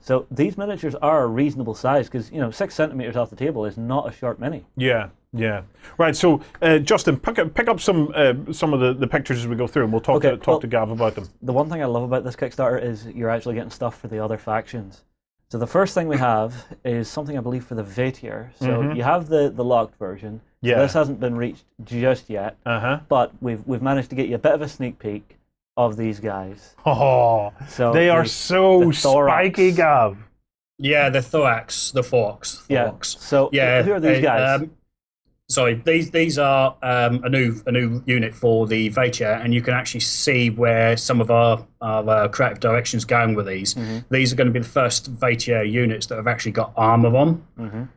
So these miniatures are a reasonable size, because 6 centimeters off the table is not a short mini. Yeah. Right, so Justin, pick up some of the pictures as we go through, and we'll talk to Gav about them. The one thing I love about this Kickstarter is you're actually getting stuff for the other factions. So the first thing we have is something I believe for the Vaetier. So you have the locked version. So this hasn't been reached just yet. But we've managed to get you a bit of a sneak peek of these guys. Oh, so they are so spiky, Gav. Yeah, the thorax, the forks. Yeah. So who are these guys? Sorry, these are a new unit for the Vaetier, and you can actually see where some of our creative directions going with these. These are going to be the first Vaetier units that have actually got armor on.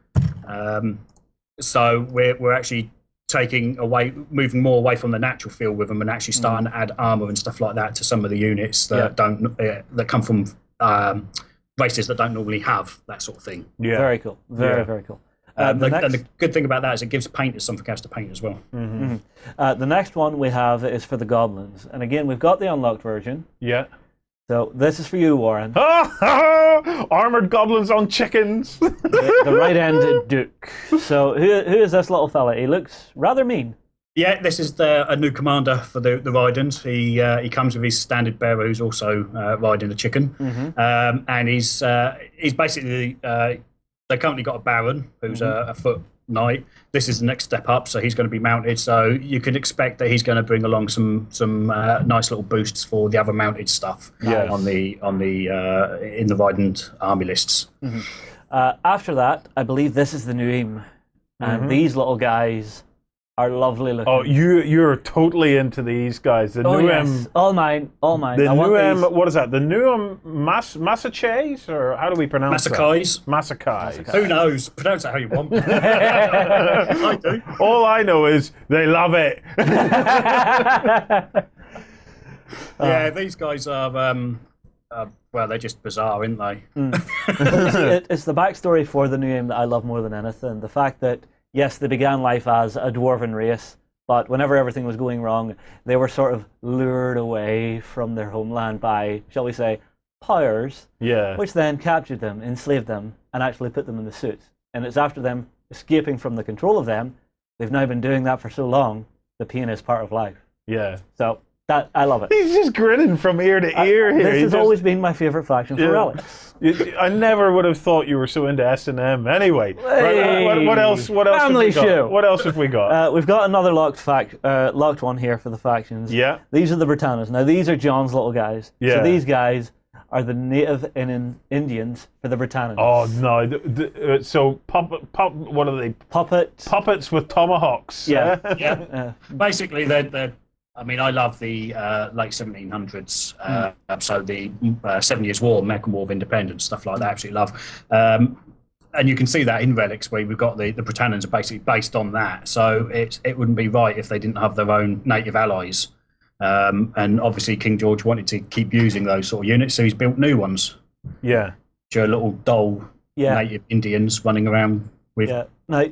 So we're actually moving more away from the natural feel with them, and actually starting to add armor and stuff like that to some of the units that that come from races that don't normally have that sort of thing. Yeah, very cool. Very cool. And the good thing about that is it gives painters something else to paint as well. The next one we have is for the goblins, and again we've got the unlocked version. Yeah. So this is for you, Warren. Armored goblins on chickens. the right-handed Duke. So who is this little fella? He looks rather mean. Yeah, this is a new commander for the Rydens. He comes with his standard bearer, who's also riding the chicken, and he's basically. They currently got a Baron, who's a foot knight. This is the next step up, so he's going to be mounted. So you can expect that he's going to bring along some nice little boosts for the other mounted stuff on the in the Rydent army lists. After that, I believe this is the new aim, and these little guys are lovely looking. Oh, you're totally into these guys. The Oh, new yes. All mine. All mine. the I want new these. what is that? The new Massachays, or how do we pronounce Masakais. that? Massacais. Who knows? Pronounce it how you want. I do. All I know is they love it. Yeah, these guys are. Well, they're just bizarre, aren't they? It's the backstory for the new game that I love more than anything. The fact that, yes, they began life as a dwarven race, but whenever everything was going wrong, they were sort of lured away from their homeland by, shall we say, powers, Yeah. which then captured them, enslaved them, and actually put them in the suits. And it's after them escaping from the control of them, they've now been doing that for so long, the pain is part of life. Yeah. So, that I love it. He's just grinning from ear to ear here. This He has just- always been my favourite faction for Yeah. Relics. I never would have thought you were so into S&M. Anyway, right, what else? What else? Family have we got? show. What else have we got? We've got another locked one here for the factions. Yeah. These are the Britannas. Now, these are John's little guys. Yeah. So these guys are the native Indians for the Britannians. Oh no! So what are they? Puppet. Puppets with tomahawks. Yeah. Yeah. Basically, they're. I mean, I love the late 1700s. So the 7 Years' War, American War of Independence, stuff like that. Absolutely love. And you can see that in Relics, where we've got the Britannians are basically based on that. So it wouldn't be right if they didn't have their own native allies. And obviously, King George wanted to keep using those sort of units, so he's built new ones. Yeah. Which are little doll native Indians running around with. Yeah. Now,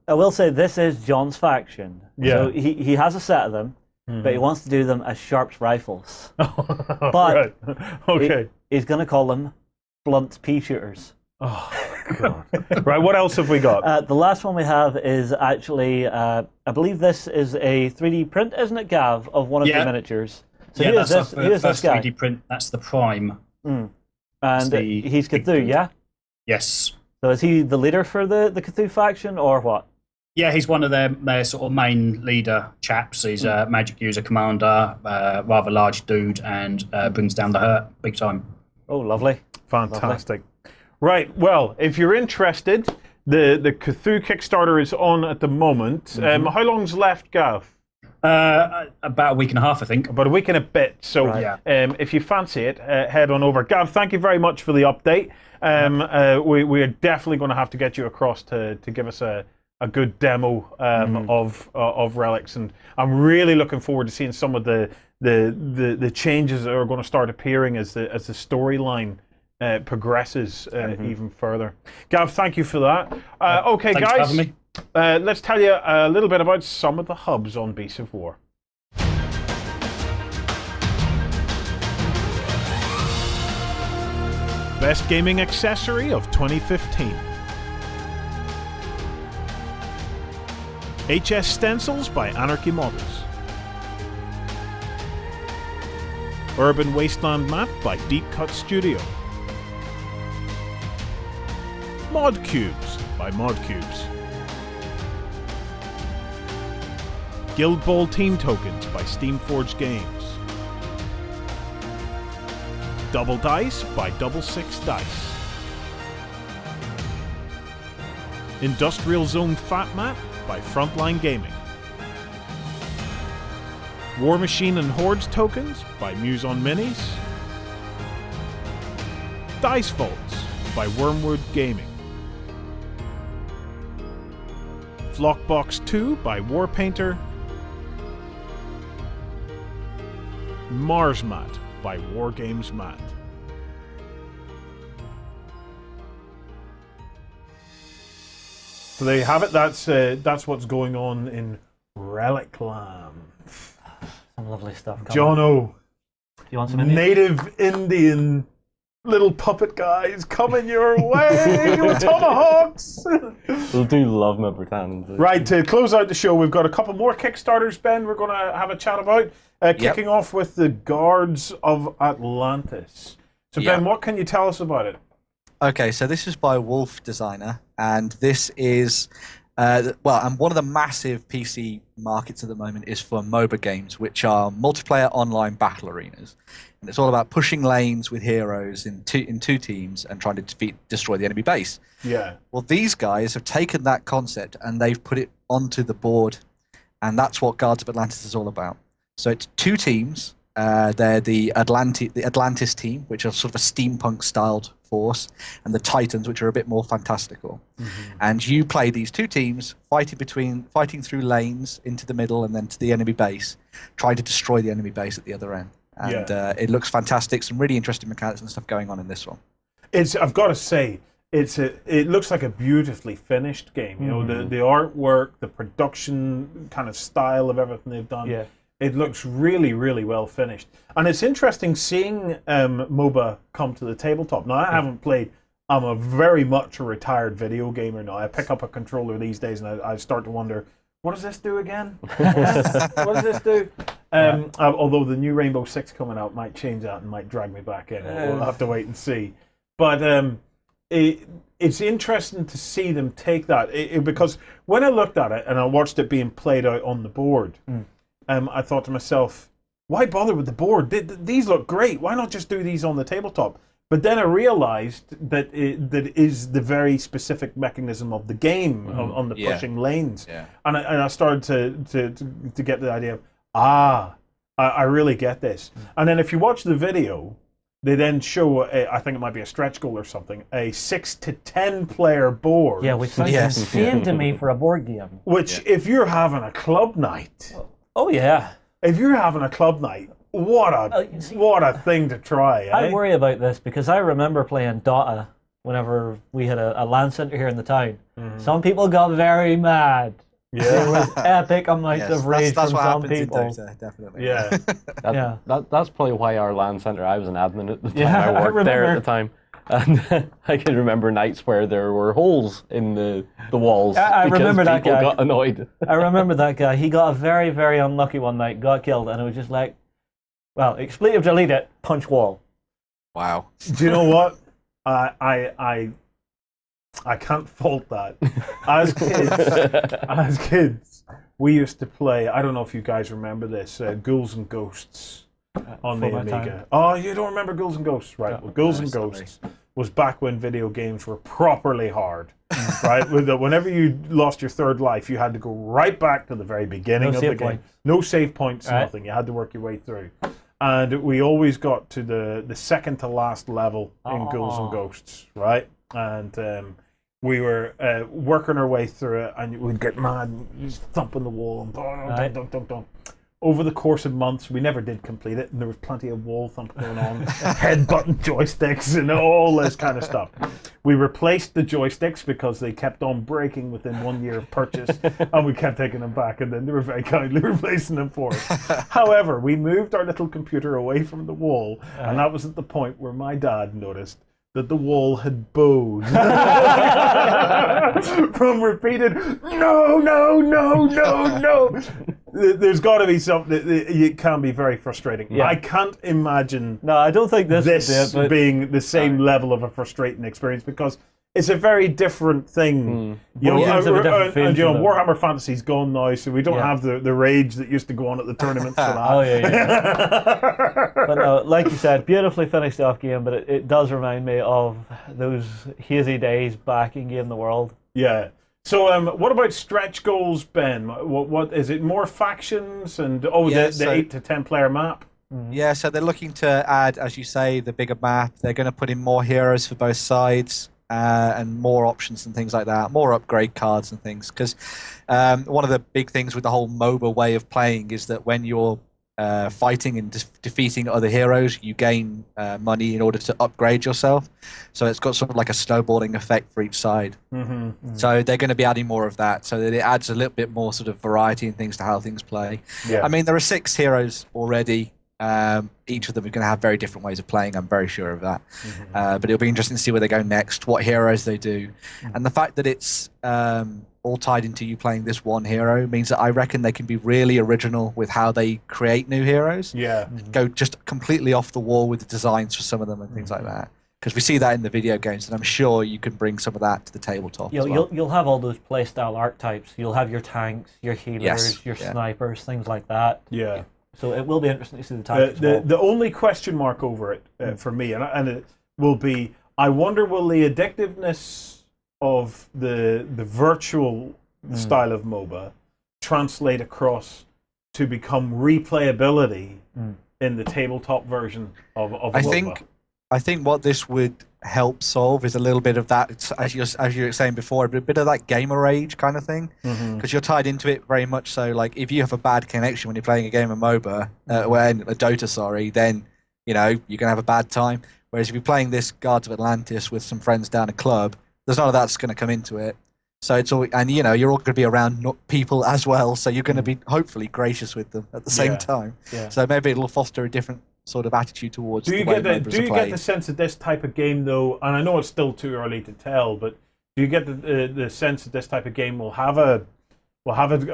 I will say this is John's faction. Yeah. So he has a set of them, but he wants to do them as Sharp's rifles. But right. Okay. he's going to call them blunt pea shooters. Oh God. Right. What else have we got? The last one we have is actually, I believe this is a 3D print, isn't it, Gav, of one of the miniatures? So that's who is the this first guy? 3D print. That's the Prime. And the he's big Cthulhu, dude. yeah? Yes. So is he the leader for the Cthulhu faction, or what? Yeah, he's one of their sort of main leader chaps. He's a magic user commander, rather large dude, and brings down the hurt big time. Oh, lovely. Fantastic. Right. Well, if you're interested, the Cthulhu Kickstarter is on at the moment. How long's left, Gav? About a week and a half, I think. About a week and a bit. So Right. if you fancy it, head on over. Gav, thank you very much for the update. We are definitely going to have to get you across to give us a good demo of Relics, and I'm really looking forward to seeing some of the changes that are going to start appearing as the storyline progresses even further. Gav, thank you for that. Okay, Thanks guys, for having me. let's tell you a little bit about some of the hubs on Beasts of War. Best gaming accessory of 2015. HS Stencils by Anarchy Models. Urban Wasteland Map by Deep Cut Studio. Mod Cubes by Mod Cubes. Guild Ball Team Tokens by SteamForged Games. Double Dice by Double Six Dice. Industrial Zone Fat Map by Frontline Gaming. War Machine and Hordes Tokens by Muse on Minis. Dice Vaults by Wormwood Gaming. Flockbox 2 by Warpainter. Mars Mat by Wargames Mat. So there you have it. That's what's going on in Relic Land. Some lovely stuff. Jono, Do you want some Indian? native Indian little puppet guys coming your way with tomahawks. I do love my Britannians. Right, to close out the show, we've got a couple more Kickstarters, Ben, we're going to have a chat about. Kicking off with the Guards of Atlantis. So, Ben, what can you tell us about it? Okay, so this is by Wolf Designer, and this is, and one of the massive PC markets at the moment is for MOBA games, which are multiplayer online battle arenas. And it's all about pushing lanes with heroes in two teams and trying to destroy the enemy base. Yeah. Well, these guys have taken that concept and they've put it onto the board, and that's what Guards of Atlantis is all about. So it's 2 teams. They're the Atlantis team, which are sort of a steampunk-styled force, and the Titans, which are a bit more fantastical. And you play these 2 teams, fighting through lanes into the middle and then to the enemy base, trying to destroy the enemy base at the other end. And it looks fantastic. Some really interesting mechanics and stuff going on in this one. I've got to say, it looks like a beautifully finished game. You know, the artwork, the production kind of style of everything they've done. Yeah. It looks really, really well finished. And it's interesting seeing MOBA come to the tabletop. Now, I haven't played. I'm a very much a retired video gamer now. I pick up a controller these days and I start to wonder, what does this do again? What does this do? Although the new Rainbow Six coming out might change that and might drag me back in. We'll have to wait and see. But it's interesting to see them take that. Because when I looked at it and I watched it being played out on the board, I thought to myself, why bother with the board? These look great. Why not just do these on the tabletop? But then I realized that it is the very specific mechanism of the game on the pushing lanes. Yeah. And I started to get the idea of, I really get this. And then if you watch the video, they then show, I think it might be a stretch goal or something, a 6 to 10 player board. Yeah, which sounds insane to me for a board game. Which, if you're having a club night... Oh, yeah. If you're having a club night, what a thing to try, eh? I worry about this because I remember playing Dota whenever we had a LAN center here in the town. Some people got very mad. Yeah. There was epic amounts of rage that's from what some happens people. in Dota, definitely. Yeah. That's probably why our LAN center, I was an admin at the time. Yeah, I worked there remember. at the time. And I can remember nights where there were holes in the walls I because remember that people guy. got annoyed. I remember that guy. He got a very, very unlucky one night, got killed, and it was just like, well, expletive delete it, punch wall. Wow. Do you know what? I can't fault that. As kids, we used to play, I don't know if you guys remember this, Ghouls and Ghosts. On the Amiga. Time. Oh, you don't remember Ghouls and Ghosts, right? Well, Ghouls and Ghosts was back when video games were properly hard, right? Whenever you lost your 3rd life, you had to go right back to the very beginning of the game. No save points, nothing. You had to work your way through. And we always got to the second to last level in Ghouls and Ghosts, right? And we were working our way through it, and we'd get mad and just thumping the wall and over the course of months, we never did complete it, and there was plenty of wall thumping going on, head-button joysticks and all this kind of stuff. We replaced the joysticks because they kept on breaking within 1 year of purchase, and we kept taking them back, and then they were very kindly replacing them for us. However, we moved our little computer away from the wall, and that was at the point where my dad noticed that the wall had bowed from repeated no. There's got to be something. It can be very frustrating. Yeah. I can't imagine. No, I don't think this being the same level of a frustrating experience because it's a very different thing. You know, and Warhammer Fantasy's gone now, so we don't have the rage that used to go on at the tournaments for that. Oh yeah. But no, like you said, beautifully finished off game, but it does remind me of those hazy days back in Game the World. Yeah. So, what about stretch goals, Ben? What is it? More factions and the 8 to 10 player map. Yeah, so they're looking to add, as you say, the bigger map. They're going to put in more heroes for both sides and more options and things like that. More upgrade cards and things. Because one of the big things with the whole MOBA way of playing is that when you're fighting and defeating other heroes, you gain money in order to upgrade yourself. So it's got sort of like a snowballing effect for each side. So they're going to be adding more of that, so that it adds a little bit more sort of variety and things to how things play. I mean, there are 6 heroes already. Each of them are going to have very different ways of playing, I'm very sure of that. But it'll be interesting to see where they go next, what heroes they do. And the fact that it's all tied into you playing this one hero means that I reckon they can be really original with how they create new heroes. Go just completely off the wall with the designs for some of them and things like that. Because we see that in the video games, and I'm sure you can bring some of that to the tabletop as well. You'll have all those playstyle archetypes. You'll have your tanks, your healers, your snipers, things like that. So it will be interesting to see the tactics. The only question mark over it for me, and it will be, I wonder will the addictiveness of the virtual style of MOBA translate across to become replayability in the tabletop version of MOBA? I think what this would help solve is a little bit of that, as you were saying before, a bit of that gamer rage kind of thing, because you're tied into it very much. So, like, if you have a bad connection when you're playing a game of MOBA, a Dota, then you're gonna have a bad time. Whereas if you're playing this Guards of Atlantis with some friends down a club, there's none of that's going to come into it. So it's all, and you're all going to be around people as well, so you're going to be hopefully gracious with them at the same time. Yeah. So maybe it'll foster a different sort of attitude towards the way MOBAs are played. Do you get the sense that this type of game, though, and I know it's still too early to tell, but do you get the sense that this type of game will have a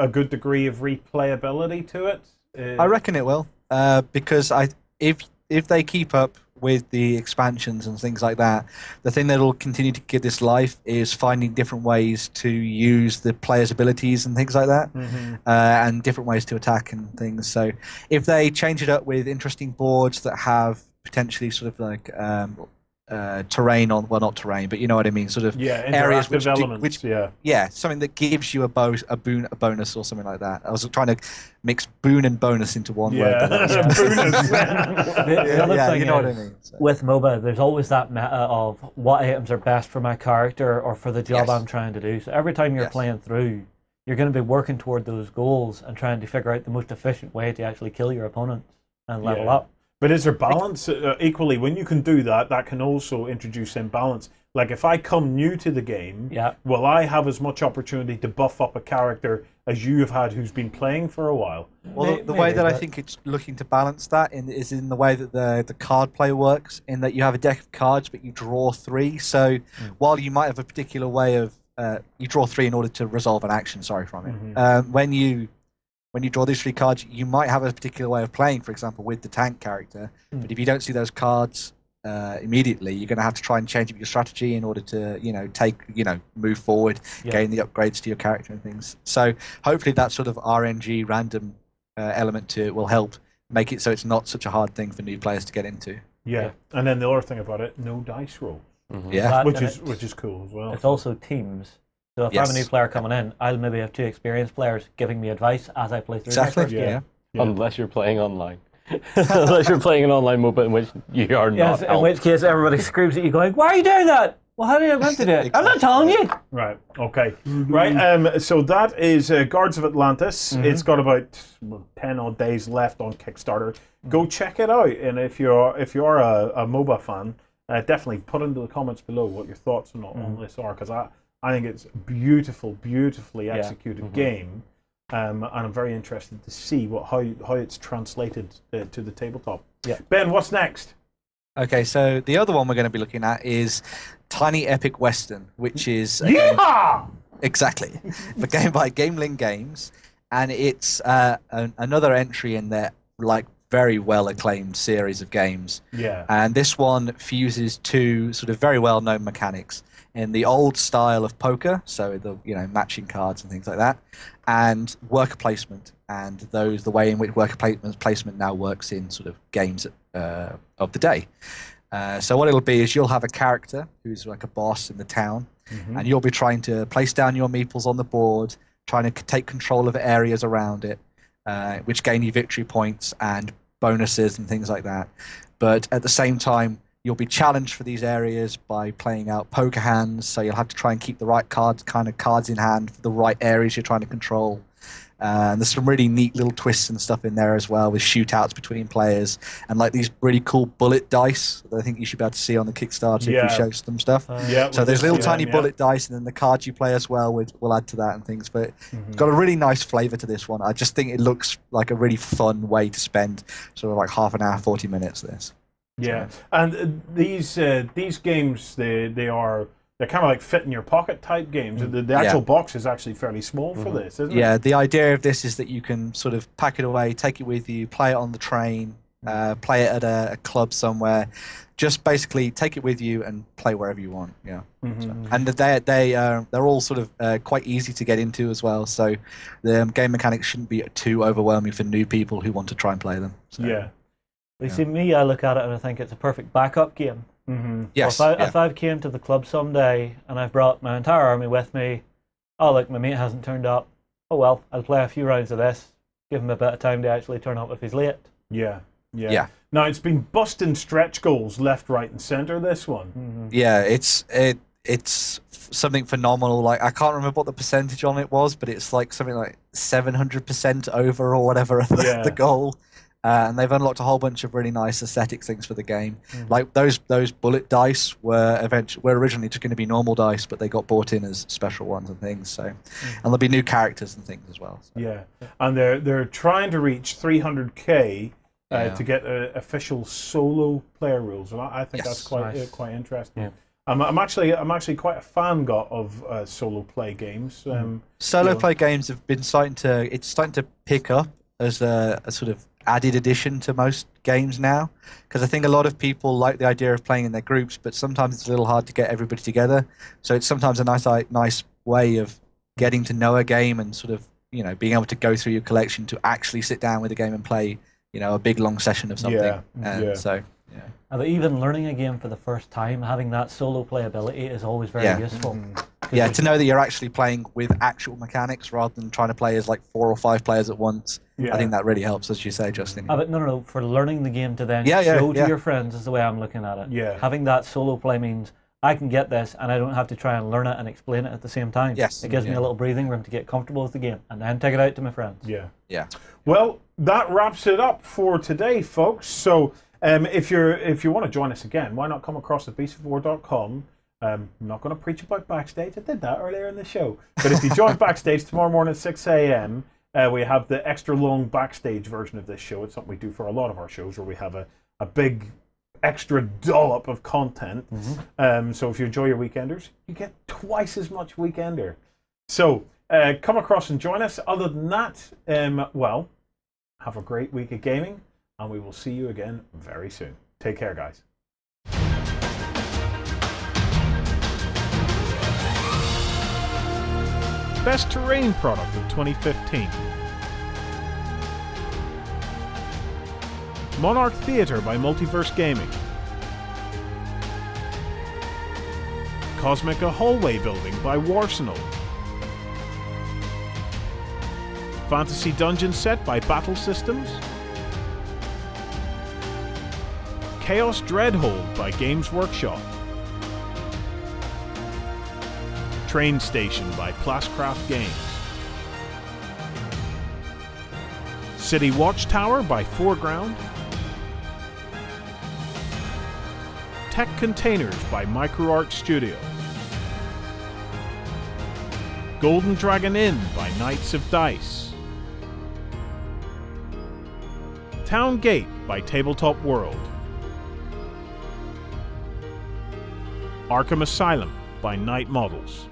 good degree of replayability to it? I reckon it will, because if they keep up with the expansions and things like that, the thing that will continue to give this life is finding different ways to use the players' abilities and things like that, and different ways to attack and things. So if they change it up with interesting boards that have potentially sort of like terrain on, well, not terrain, but you know what I mean, sort of areas which something that gives you a bonus or something like that. I was trying to mix boon and bonus into one word. The other thing you know what I mean. So. With MOBA, there's always that meta of what items are best for my character or for the job I'm trying to do. So every time you're playing through, you're going to be working toward those goals and trying to figure out the most efficient way to actually kill your opponents and level up. But is there balance? Equally, when you can do that, that can also introduce imbalance. Like, if I come new to the game, will I have as much opportunity to buff up a character as you have had who's been playing for a while? Well, the way that I think it's looking to balance that is in the way that the card play works, in that you have a deck of cards, but you draw 3. So while you might have a particular way of... you draw 3 in order to resolve an action, from it. When you draw these 3 cards, you might have a particular way of playing, for example, with the tank character. But if you don't see those cards immediately, you're going to have to try and change up your strategy in order to, move forward, gain the upgrades to your character and things. So hopefully that sort of RNG random element to it will help make it so it's not such a hard thing for new players to get into. Yeah, and then the other thing about it, no dice roll. Which is cool as well. It's also teams. So if I have a new player coming in, I'll maybe have 2 experienced players giving me advice as I play through my first game. Unless you're playing online. Unless you're playing an online MOBA in which you are not. In which case everybody screams at you going, "Why are you doing that? Well, how do you want to do it? I'm not telling you." Right, okay. Right, so that is Guards of Atlantis. It's got about 10 odd days left on Kickstarter. Go check it out, and if you're a MOBA fan, definitely put into the comments below what your thoughts on this are, because I think it's beautifully executed game, and I'm very interested to see how it's translated to the tabletop. Ben, what's next? Okay, so the other one we're going to be looking at is Tiny Epic Western, which is exactly the game by Gamelin Games, and it's another entry in their very well acclaimed series of games. And this one fuses 2 sort of very well known mechanics in the old style of poker, so the matching cards and things like that, and worker placement, and the way in which worker placement now works in sort of games of the day. So what it'll be is you'll have a character who's like a boss in the town, and you'll be trying to place down your meeples on the board, trying to take control of areas around it, which gain you victory points and bonuses and things like that. But at the same time, you'll be challenged for these areas by playing out poker hands, so you'll have to try and keep the right cards in hand for the right areas you're trying to control. And there's some really neat little twists and stuff in there as well, with shootouts between players, and like these really cool bullet dice that I think you should be able to see on the Kickstarter if you show some stuff. So there's little tiny bullet dice, and then the cards you play as well will add to that and things. But it's got a really nice flavour to this one. I just think it looks like a really fun way to spend sort of like half an hour, 40 minutes this. And these games, they're kind of like fit in your pocket type games. The actual box is actually fairly small for this, isn't it? Yeah, the idea of this is that you can sort of pack it away, take it with you, play it on the train, play it at a club somewhere. Just basically take it with you and play wherever you want. And they're all sort of quite easy to get into as well. So the game mechanics shouldn't be too overwhelming for new people who want to try and play them. So. You see, me, I look at it and I think it's a perfect backup game. Yes. If I've came to the club someday and I've brought my entire army with me, oh look, my mate hasn't turned up, oh well, I'll play a few rounds of this, give him a bit of time to actually turn up if he's late. Yeah. Yeah. Now, it's been busting stretch goals left, right, and center, this one. Yeah, it's something phenomenal. Like, I can't remember what the percentage on it was, but it's like something like 700% over or whatever the goal. And they've unlocked a whole bunch of really nice aesthetic things for the game. Like those bullet dice were originally just going to be normal dice, but they got bought in as special ones and things. So, and there'll be new characters and things as well. So. Yeah, and they're trying to reach 300k to get official solo player rules, and I think that's quite interesting. Yeah. I'm actually quite a fan of solo play games. Solo play games have been starting to pick up as a sort of added addition to most games now, because I think a lot of people like the idea of playing in their groups, but sometimes it's a little hard to get everybody together. So it's sometimes a nice way of getting to know a game and sort of being able to go through your collection to actually sit down with a game and play a big long session of something. So. But even learning a game for the first time, having that solo playability is always very useful. Yeah, to know that you're actually playing with actual mechanics rather than trying to play as like 4 or 5 players at once. I think that really helps, as you say, Justin. But no, for learning the game to then show to your friends is the way I'm looking at it. Yeah. Having that solo play means I can get this and I don't have to try and learn it and explain it at the same time. Yes. It gives me a little breathing room to get comfortable with the game and then take it out to my friends. Yeah. Well, that wraps it up for today, folks. So if you want to join us again, why not come across at beastofwar.com. I'm not going to preach about Backstage. I did that earlier in the show. But if you join Backstage tomorrow morning at 6 a.m., we have the extra long Backstage version of this show. It's something we do for a lot of our shows where we have a big extra dollop of content. So if you enjoy your Weekenders, you get twice as much Weekender. So come across and join us. Other than that, have a great week of gaming, and we will see you again very soon. Take care, guys. Best Terrain Product of 2015. Monarch Theatre by Multiverse Gaming. Cosmica Hallway Building by Warsenal. Fantasy Dungeon Set by Battle Systems. Chaos Dreadhold by Games Workshop. Train Station by Plascraft Games. City Watchtower by Foreground. Tech Containers by MicroArt Studio. Golden Dragon Inn by Knights of Dice. Town Gate by Tabletop World. Arkham Asylum by Night Models.